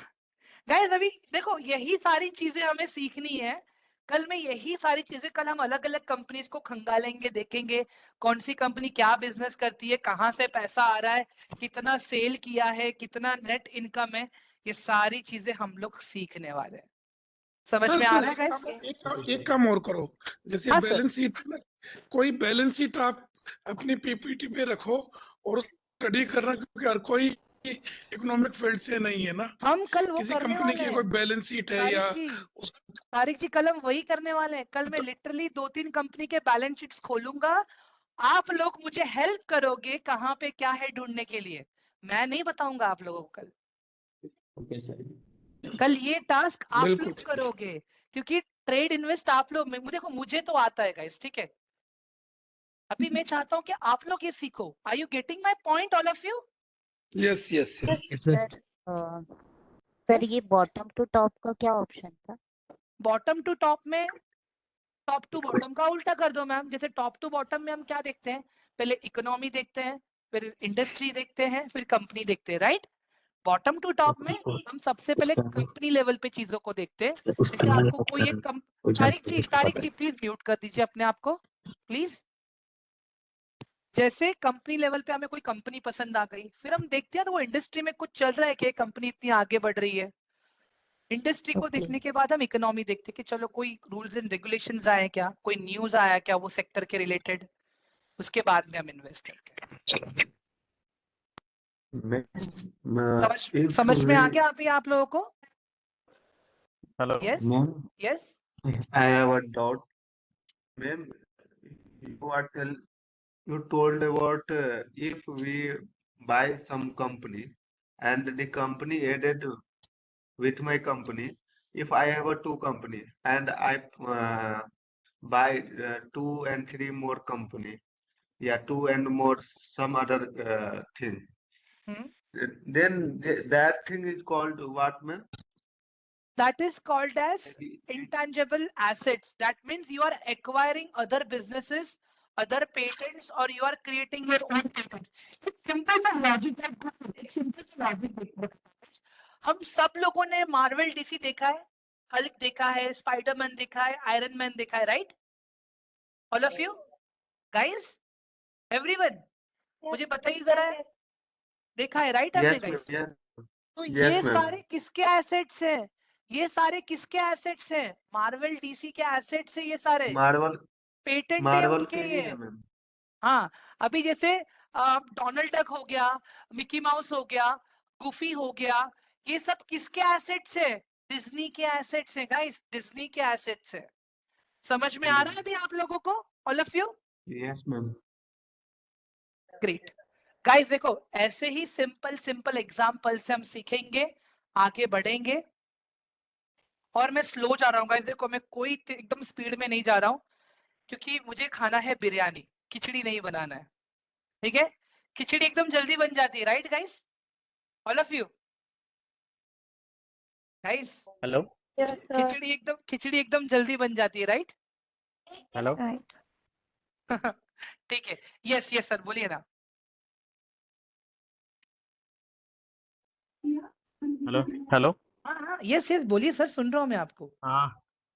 गाइस, अभी देखो यही सारी चीजें हमें सीखनी है। कल में यही सारी चीजें, कल हम अलग अलग कंपनीज को खंगालेंगे, देखेंगे कौन सी कंपनी क्या बिजनेस करती है, कहाँ से पैसा आ रहा है, कितना सेल किया है, कितना नेट इनकम है, ये सारी चीजें हम लोग सीखने वाले हैं। समझ सर में आ सर रहा है गाइस? एक काम और करो, जैसे हाँ सर, बैलेंस शीट, कोई बैलेंस शीट आप अपनी पीपीटी पे रखो और स्टडी करना, क्योंकि हर कोई इकोनॉमिक फील्ड से नहीं है ना। हम कल वो किसी करने कंपनी वाले की हैं कोई बैलेंस शीट है या उस तारिक जी, कल हम वही करने वाले हैं। कल मैं लिटरली 2-3 कंपनी के बैलेंस शीट्स खोलूंगा, आप लोग मुझे हेल्प करोगे कहाँ पे क्या है ढूंढने के लिए, मैं नहीं बताऊंगा आप लोगों को कल। Okay sir. कल ये टास्क आप बिल्कुल लोग करोगे, क्योंकि ट्रेड इन्वेस्ट आप लोग में, देखो मुझे तो आता है गाइस, ठीक है। अभी मैं चाहता हूँ कि आप लोग ये सीखो। Are you getting my point all of you? Yes yes yes. Sir ये बॉटम टू टॉप का क्या ऑप्शन था? बॉटम टू टॉप में, टॉप टू बॉटम का उल्टा कर दो मैम। जैसे टॉप टू बॉटम में हम क्या देखते हैं, पहले इकोनॉमी देखते हैं, फिर इंडस्ट्री देखते हैं, फिर कंपनी देखते हैं, राइट। बॉटम टू टॉप में हम सबसे पहले कंपनी लेवल पे चीजों को देखते हैं। जैसे आपको कोई एक तारिक जी प्लीज म्यूट कर दीजिए अपने आप को प्लीज। जैसे कंपनी लेवल पे हमें कोई कंपनी पसंद आ गई, फिर हम देखते हैं तो वो इंडस्ट्री में कुछ चल रहा है कि कंपनी इतनी आगे बढ़ रही है। इंडस्ट्री को देखने के बाद हम इकोनॉमी देखते हैं कि चलो कोई रूल्स एंड रेगुलेशंस आए क्या, कोई न्यूज आया क्या वो सेक्टर के रिलेटेड, उसके बाद में हम इन्वेस्ट करते हैं। समझ में आ गया अभी आप लोगों को? Hello yes yes. I have a doubt. Ma'am, you told about if we buy some company and the company added with my company, if I have a two company and I buy 2 and 3 more company, yeah, 2 and more some other thing, Hmm. then that thing is called what, ma'am? That is called as intangible assets. That means you are acquiring other businesses, other patents, or you are creating your own patents. Simple सा logic है, एक simple सा logic देखो। हम सब लोगों ने Marvel DC देखा है, हल्क देखा है, स्पाइडरमैन देखा है, आयरन मैन देखा है, right? All of you guys, everyone, मुझे बताइए जरा, देखा है राइट आपने Yes, ma'am. गाइस? Yes. तो Yes, ये ma'am. सारे किसके एसेट्स हैं? ये सारे किसके एसेट्स हैं? मार्वल डीसी के एसेट्स हैं ये सारे, Marvel पेटेंट है मार्वल उनके के ही ये। है मैम। हाँ, अभी जैसे डोनाल्ड डक हो गया, मिकी माउस हो गया, गुफी हो गया, ये सब किसके एसेट्स है? डिज्नी के एसेट्स है गाइस, डिज्नी के एसेट्स है। समझ में आ रहा है अभी आप लोगों को, all of you? Yes, ma'am. Great guys, देखो ऐसे ही सिंपल सिंपल एग्जांपल से हम सीखेंगे, आगे बढ़ेंगे। और मैं स्लो जा रहा हूँ गाइस, देखो मैं कोई एकदम स्पीड में नहीं जा रहा हूँ, क्योंकि मुझे खाना है बिरयानी, खिचड़ी नहीं बनाना है, ठीक है? खिचड़ी एकदम जल्दी बन जाती है, right guys, all of you? Guys hello khichdi एकदम जल्दी बन जाती है, राइट? हेलो ठीक है, यस यस सर, बोलिए ना। हेलो हेलो हाँ हाँ, यस यस बोलिए सर, सुन रहा हूँ मैं आपको। हाँ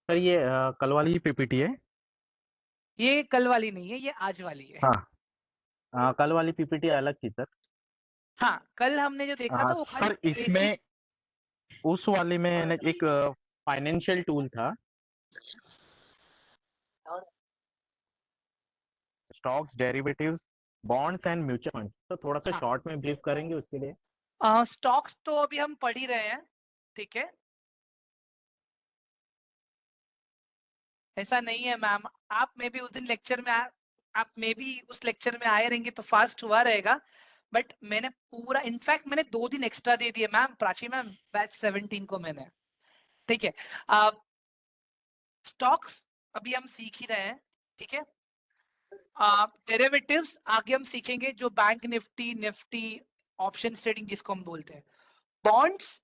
सर, ये कल वाली पीपीटी है। ये कल वाली नहीं है, ये आज वाली है। हाँ, कल वाली पीपीटी अलग थी सर। हाँ, कल हमने जो देखा था वो खाली सर इसमें उस वाले में ना एक फाइनेंशियल टूल था, stocks, derivatives, bonds and mutual fund. तो थोड़ा सा हाँ। शॉर्ट में ब्रीफ करेंगे उसके लिए। स्टॉक्स तो अभी हम पढ़ ही रहे हैं, ठीक है? ऐसा नहीं है मैम, आप में भी उस दिन लेक्चर में आप में भी उस लेक्चर में आए रहेंगे तो फास्ट हुआ रहेगा, बट मैंने पूरा, इनफैक्ट मैंने 2 दिन एक्स्ट्रा दे दिए मैम, प्राची मैम, बैच 17 को मैंने, ठीक है? स्टॉक्स अभी हम सीख ही रहे हैं, ठीक है? डेरिवेटिव्स आगे हम सीखेंगे, जो बैंक निफ्टी ऑप्शन ट्रेडिंग जिसको हम बोलते हैं। बॉन्ड्स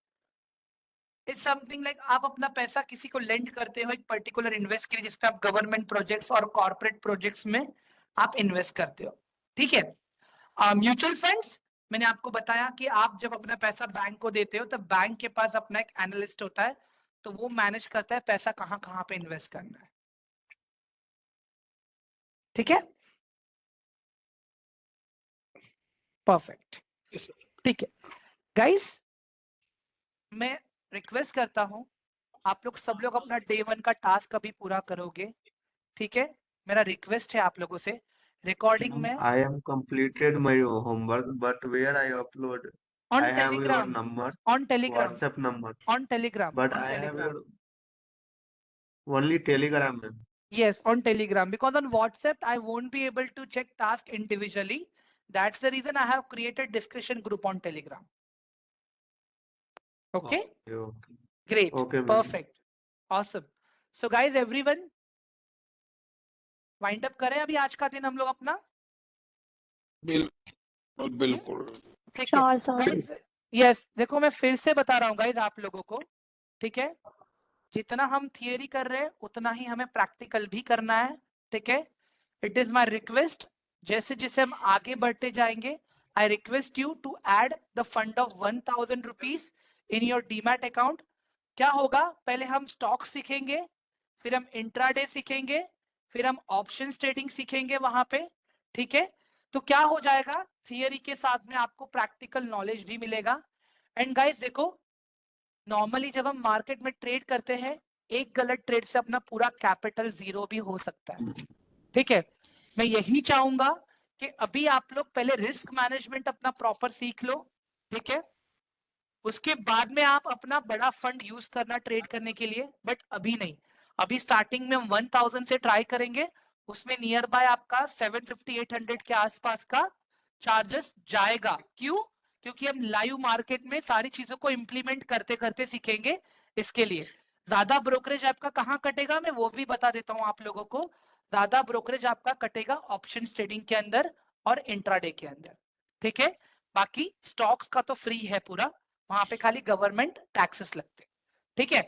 इज समथिंग लाइक आप अपना पैसा किसी को लेंड करते हो एक पर्टिकुलर इन्वेस्ट के लिए, जिसमें आप गवर्नमेंट प्रोजेक्ट्स और कॉर्पोरेट प्रोजेक्ट्स में आप इन्वेस्ट करते हो, ठीक है? म्यूचुअल फंड्स मैंने आपको बताया कि आप जब अपना पैसा बैंक को देते हो तो बैंक के पास अपना एक एनालिस्ट होता है, तो वो मैनेज करता है पैसा कहाँ कहाँ पे इन्वेस्ट करना है, ठीक है? परफेक्ट, ठीक है गाइस, मैं रिक्वेस्ट करता हूं आप लोग सब लोग अपना डे 1 का टास्क अभी पूरा करोगे, ठीक है? मेरा रिक्वेस्ट है आप लोगों से, रिकॉर्डिंग में I am completed my homework, but where I upload, on I have your Telegram, number, on Telegram, WhatsApp number, on Telegram, but on I have Telegram, your only Telegram, ma'am. yes, on Telegram, because on WhatsApp I won't be able to check task individually. That's the reason I have created discussion group on Telegram. Okay, Okay. great, Okay, ma'am. perfect, awesome. So guys, everyone wind up करें अभी आज का दिन हम लोग अपना, बिल्कुल बिल्कुल। ठीक है? यस, देखो मैं फिर से बता रहा हूँ गाइज आप लोगों को, ठीक है? जितना हम थियरी कर रहे हैं उतना ही हमें प्रैक्टिकल भी करना है, ठीक है? इट इज माय रिक्वेस्ट, जैसे जैसे हम आगे बढ़ते जाएंगे, I request you to add the fund of 1000 rupees in your demat account. क्या होगा, पहले हम स्टॉक सीखेंगे, फिर हम इंट्राडे सीखेंगे, फिर हम ऑप्शन ट्रेडिंग सीखेंगे वहां पे, ठीक है? तो क्या हो जाएगा, थियरी के साथ में आपको प्रैक्टिकल नॉलेज भी मिलेगा। एंड गाइस देखो, नॉर्मली जब हम मार्केट में ट्रेड करते हैं, एक गलत ट्रेड से अपना पूरा कैपिटल जीरो भी हो सकता है, ठीक है? मैं यही चाहूंगा कि अभी आप लोग पहले रिस्क मैनेजमेंट अपना प्रॉपर सीख लो, ठीक है? उसके बाद में आप अपना बड़ा फंड यूज करना ट्रेड करने के लिए, बट अभी नहीं। अभी स्टार्टिंग में हम 1000 से ट्राई करेंगे, उसमें नियर बाय आपका 750-800 के आसपास का चार्जेस जाएगा। क्यों? क्योंकि हम लाइव मार्केट में सारी चीजों को इंप्लीमेंट करते करते सीखेंगे। इसके लिए ज्यादा ब्रोकरेज आपका कहाँ कटेगा, मैं वो भी बता देता हूँ आप लोगों को। ज्यादा ब्रोकरेज आपका कटेगा ऑप्शन ट्रेडिंग के अंदर और इंट्राडे के अंदर, ठीक है? बाकी स्टॉक्स का तो फ्री है पूरा, वहां पे खाली गवर्नमेंट टैक्सेस लगते हैं, ठीक है?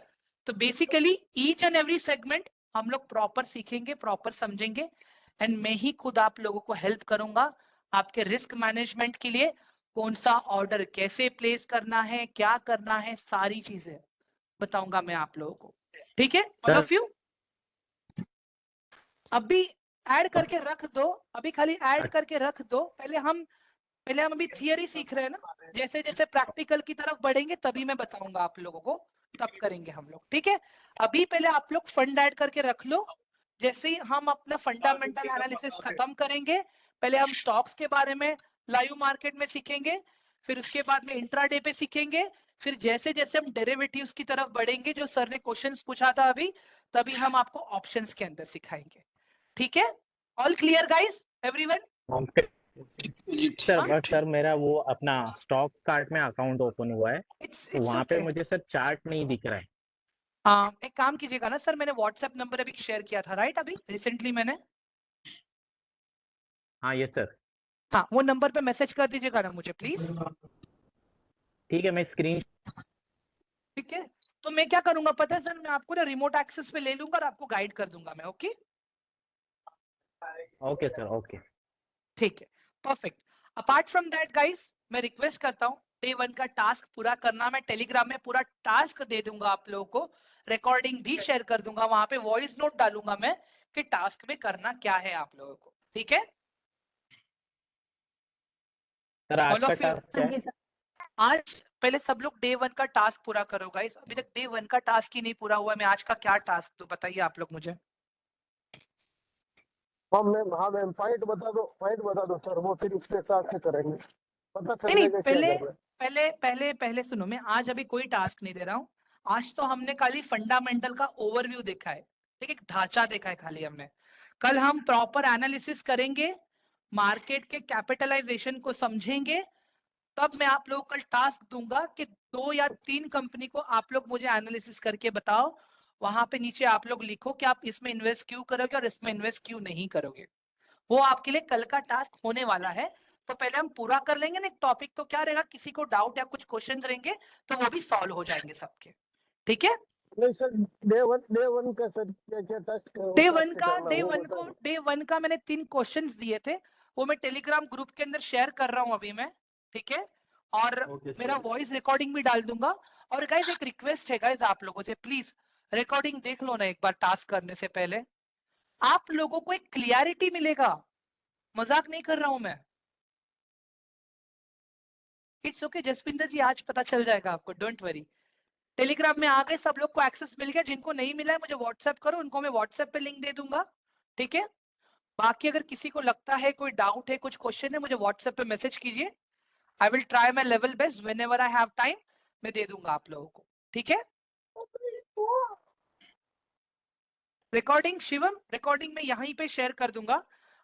तो basically each and every segment हम लोग प्रॉपर सीखेंगे, प्रॉपर समझेंगे, एंड मैं ही खुद आप लोगों को हेल्प करूंगा आपके रिस्क मैनेजमेंट के लिए। कौन सा ऑर्डर कैसे प्लेस करना है, क्या करना है, सारी चीजें बताऊंगा मैं आप लोगों को, ठीक है? ऑल ऑफ यू अभी ऐड करके रख दो, अभी खाली ऐड करके रख दो। पहले हम अभी थियरी सीख रहे हैं ना, जैसे जैसे प्रैक्टिकल की तरफ बढ़ेंगे तभी मैं बताऊंगा आप लोगों को, तब करेंगे हम लोग, ठीक है? अभी पहले आप लोग फंड ऐड करके रख लो। जैसे ही हम अपना फंडामेंटल एनालिसिस खत्म करेंगे, पहले हम स्टॉक्स के बारे में लाइव मार्केट में सीखेंगे, फिर उसके बाद में इंट्राडे पे सीखेंगे, फिर जैसे जैसे हम डेरिवेटिव्स की तरफ बढ़ेंगे, जो सर ने क्वेश्चंस पूछा था अभी, तभी हम आपको ऑप्शंस के अंदर सिखाएंगे। ठीक है, all clear guys, everyone? Okay sir, हाँ, बस सर मेरा वो अपना स्टॉक कार्ट में अकाउंट ओपन हुआ है, इट्स तो इट्स वहाँ पे ओके। मुझे सर चार्ट नहीं दिख रहा है। एक काम कीजिएगा ना सर, मैंने व्हाट्सएप नंबर अभी शेयर किया था, राइट? अभी रिसेंटली मैंने, हाँ ये सर, हाँ, वो नंबर पे मैसेज कर दीजिएगा ना मुझे प्लीज। ठीक है, मैं स्क्रीन। ठीक है, तो मैं क्या करूंगा पता है सर, मैं आपको ना रिमोट एक्सेस पे ले लूंगा और आपको गाइड कर दूंगा मैं। Okay okay sir, okay. ठीक है, perfect. Apart from that guys, मैं रिक्वेस्ट करता हूँ डे 1 का टास्क पूरा करना। मैं टेलीग्राम में पूरा टास्क दे दूंगा आप लोगों को, रिकॉर्डिंग भी शेयर कर दूंगा, वहां पे वॉइस नोट डालूंगा मैं कि टास्क में करना क्या है आप लोगों को। ठीक है, सर आज ऑल का ऑफ यू। टास्क क्या है? आज पहले सब लोग डे 1 का टास्क पूरा करो गाइस, अभी तक डे 1 का टास्क ही नहीं पूरा हुआ। मैं आज का क्या टास्क तो बताइए आप लोग मुझे। हाँ मैम पॉइंट बता दो सर, वो फिर उसके हिसाब से करेंगे, पता चल नहीं, जाएगा क्या पहले कर रहे हैं। पहले पहले पहले सुनो, मैं आज अभी कोई टास्क नहीं दे रहा हूँ। आज तो हमने खाली फंडामेंटल का ओवरव्यू देखा है, ठीक है, एक ढांचा देखा है खाली हमने। कल हम प्रॉपर एनालिसिस करेंगे, मार्केट के कैपिटलाइजेशन को समझेंगे, तब मैं आप लोगों को कल टास्क दूंगा कि 2 या 3 कंपनी को आप लोग मुझे एनालिसिस करके बताओ। वहां पे नीचे आप लोग लिखो कि आप इसमें इन्वेस्ट क्यों करोगे और इसमें इन्वेस्ट क्यों नहीं करोगे। वो आपके लिए कल का टास्क होने वाला है। तो पहले हम पूरा कर लेंगे ना एक टॉपिक, तो क्या रहेगा, किसी को डाउट या कुछ क्वेश्चंस रहेंगे तो वो भी सॉल्व हो जाएंगे सबके। ठीक है, नहीं सर, डे वन का सर क्या क्या टेस्ट डे 1 का डे 1 का मैंने 3 क्वेश्चंस दिए थे, वो मैं टेलीग्राम ग्रुप के अंदर शेयर कर रहा हूं अभी मैं। ठीक है, और मेरा वॉइस रिकॉर्डिंग भी डाल दूंगा। और गाइस एक रिक्वेस्ट है गाइस आप लोगों से, प्लीज रिकॉर्डिंग देख लो ना एक बार टास्क करने से पहले, आप लोगों को एक क्लियरिटी मिलेगा। मजाक नहीं कर रहा हूं मैं। इट्स ओके जसविंदर जी, आज पता चल जाएगा आपको, डोंट वरी। टेलीग्राम में आ गए सब लोग को एक्सेस मिल गया, जिनको नहीं मिला है मुझे व्हाट्सएप करो, उनको मैं व्हाट्सएप पे लिंक दे दूंगा। ठीक है, बाकी अगर किसी को लगता है कोई डाउट है, कुछ क्वेश्चन है, मुझे व्हाट्सएप पे मैसेज कीजिए। I will try my level best, when ever I have time मैं दे दूंगा आप लोगों को। ठीक है, रिकॉर्डिंग शिवम, रिकॉर्डिंग में यहीं पे शेयर कर दूंगा।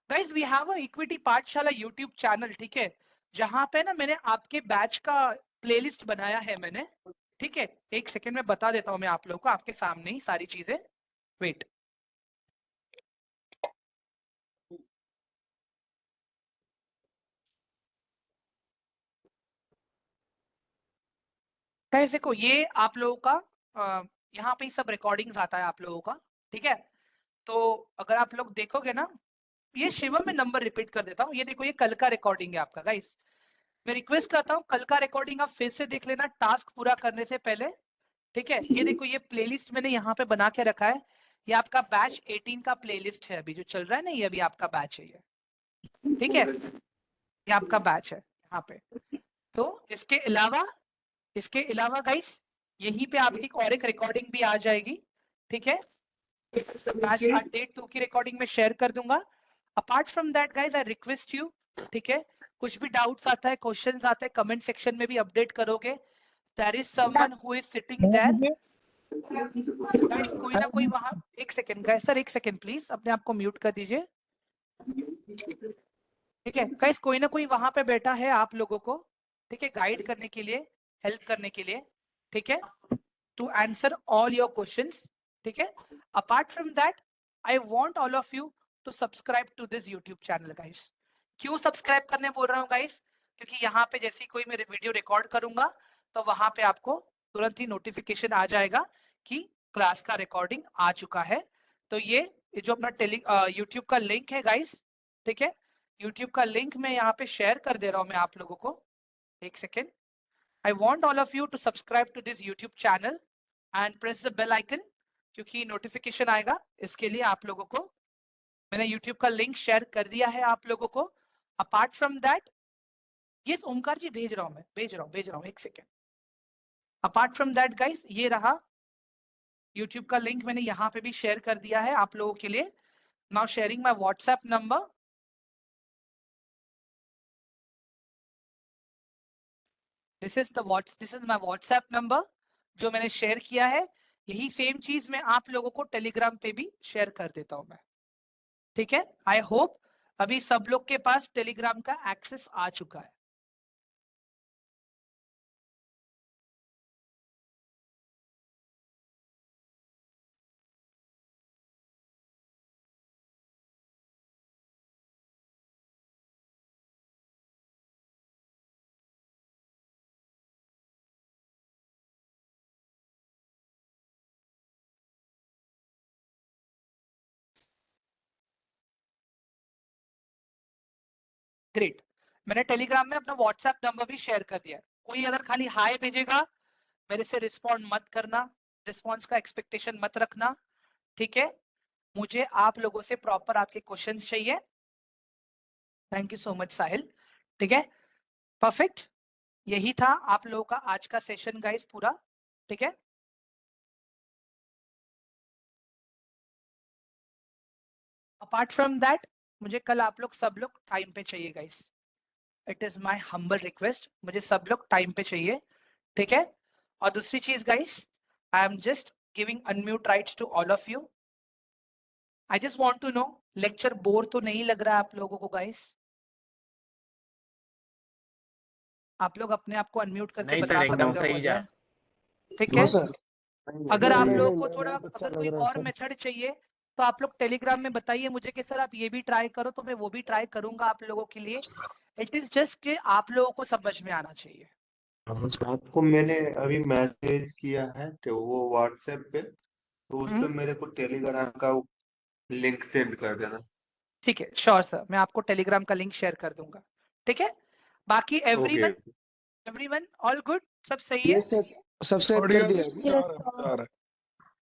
Guys we have a equity Pathshala YouTube channel, ठीक है, जहां पे ना मैंने आपके बैच का प्लेलिस्ट बनाया है मैंने। ठीक है, एक सेकेंड में बता देता हूं मैं आप लोगों को, आपके सामने ही सारी चीजें। वेट, गाइस देखो ये आप लोगों का यहाँ पे सब रिकॉर्डिंग्स आता है आप लोगों का। ठीक है, तो अगर आप लोग देखोगे ना, ये शिवम में नंबर रिपीट कर देता हूँ, ये देखो ये कल का रिकॉर्डिंग है आपका गाइस। मैं रिक्वेस्ट करता हूँ कल का रिकॉर्डिंग आप फिर से देख लेना टास्क पूरा करने से पहले। ठीक है, ये देखो ये प्लेलिस्ट मैंने यहाँ पे बना के रखा है, ये आपका बैच 18 का प्लेलिस्ट है अभी जो चल रहा है ना, ये अभी आपका बैच है ये। ठीक है, ये आपका बैच है यहाँ पे। तो इसके अलावा गाइस यहीं पे आपकी और एक रिकॉर्डिंग भी आ जाएगी। ठीक है, बैच डे 2 की रिकॉर्डिंग में शेयर कर दूंगा। Apart from that guys I request you, ठीक है, कुछ भी डाउट्स आता है, क्वेश्चंस आते हैं, कमेंट सेक्शन में भी अपडेट करोगे। There is someone who is sitting there guys, कोई ना कोई वहां, एक सेकंड गाइस, सर एक सेकंड प्लीज अपने आप को म्यूट कर दीजिए। ठीक है गाइस, कोई ना कोई वहां पे बैठा है आप लोगों को, ठीक है, गाइड करने के लिए, हेल्प करने के लिए। ठीक है, to answer all your questions. ठीक है, apart from that I want all of you to subscribe to this YouTube channel guys. क्यों सब्सक्राइब करने बोल रहा हूँ गाइस, क्योंकि यहाँ पे जैसे ही कोई मेरे वीडियो रिकॉर्ड करूंगा तो वहां पे आपको तुरंत ही नोटिफिकेशन आ जाएगा कि क्लास का रिकॉर्डिंग आ चुका है। तो ये जो अपना यूट्यूब का लिंक है गाइस, ठीक है, यूट्यूब का लिंक मैं यहाँ पे शेयर कर दे रहा हूँ मैं आप लोगों को। एक second, I want all of you to subscribe to this YouTube channel and press the bell icon, क्योंकि नोटिफिकेशन आएगा। इसके लिए आप लोगों को मैंने यूट्यूब का लिंक शेयर कर दिया है आप लोगों को। अपार्ट फ्रॉम दैट, ये ओमकार जी भेज रहा हूँ, एक second. Apart from that guys, ये रहा यूट्यूब का लिंक, मैंने यहाँ पे भी शेयर कर दिया है आप लोगों के लिए। Now sharing my WhatsApp number. This is my WhatsApp number जो मैंने शेयर किया है। यही सेम चीज मैं आप लोगों को टेलीग्राम पे भी शेयर कर देता हूं मैं, ठीक है। आई होप अभी सब लोग के पास टेलीग्राम का एक्सेस आ चुका है। ग्रेट, मैंने टेलीग्राम में अपना व्हाट्सएप नंबर भी शेयर कर दिया है। कोई अगर खाली हाय भेजेगा, मेरे से रिस्पॉन्ड मत करना, रिस्पॉन्स का एक्सपेक्टेशन मत रखना, ठीक है। मुझे आप लोगों से प्रॉपर आपके क्वेश्चंस चाहिए। थैंक यू सो मच साहिल, ठीक है, परफेक्ट। यही था आप लोगों का आज का सेशन गाइस पूरा, ठीक है। अपार्ट फ्रॉम दैट मुझे कल आप लोग सब लोग टाइम पे चाहिए guys, it is my humble request, मुझे सब लोग टाइम पे चाहिए, ठीक है। और दूसरी चीज guys, I am just giving unmute rights to all of you. I just want to know, lecture bore तो नहीं लग रहा है आप लोगों को गाइस? आप लोग अपने आप को अनम्यूट करके नहीं बता सर, सकते एकदम हो सही जा। ठीक नो है। सर। अगर आप नहीं, लोगों को नहीं, थोड़ा बहुत अच्छा अगर लग कोई रहा है और सर। मेथड चाहिए तो आप लोग टेलीग्राम में बताइए मुझे कि सर आप ये भी ट्राई करो, तो मैं वो भी ट्राई करूंगा आप लोगों के लिए। इट इज जस्ट कि आप लोगों को समझ में आना चाहिए। आपको मैंने अभी मैसेज किया है तो वो व्हाट्सएप पे, तो उस पे मेरे को टेलीग्राम का लिंक सेंड कर देना। ठीक है, श्योर सर, मैं आपको टेलीग्राम का लिंक शेयर कर दूंगा, ठीक है। बाकी ओके। एवरीवन ऑल गुड, सब सही है? यस सर, सब्सक्राइब कर बढ़िया दिया। मजा आ रहा है, मजा आ रहा है।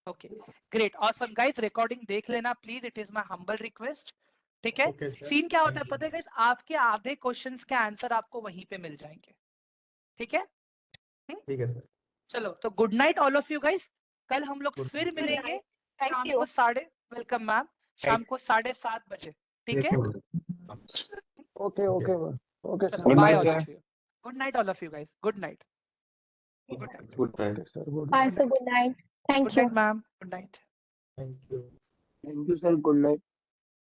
Okay great, awesome guys, recording देख लेना please, it is my humble request, ठीक है। सीन क्या होता है पता है गाइस, आपके आधे क्वेश्चंस के आंसर आपको वहीं पे मिल जाएंगे, ठीक है। ठीक है सर। चलो तो good night all of you guys, कल हम लोग फिर मिलेंगे शाम को वेलकम मैम, शाम को 7:30 बजे, ठीक है। ओके ओके ओके चलो sir. Bye all of you, good night all of you guys, good night, good night, good night. Okay sir, good Bye, sir. Good night. Good Thank you. Night ma'am, good night. Thank you. Thank you sir, good night.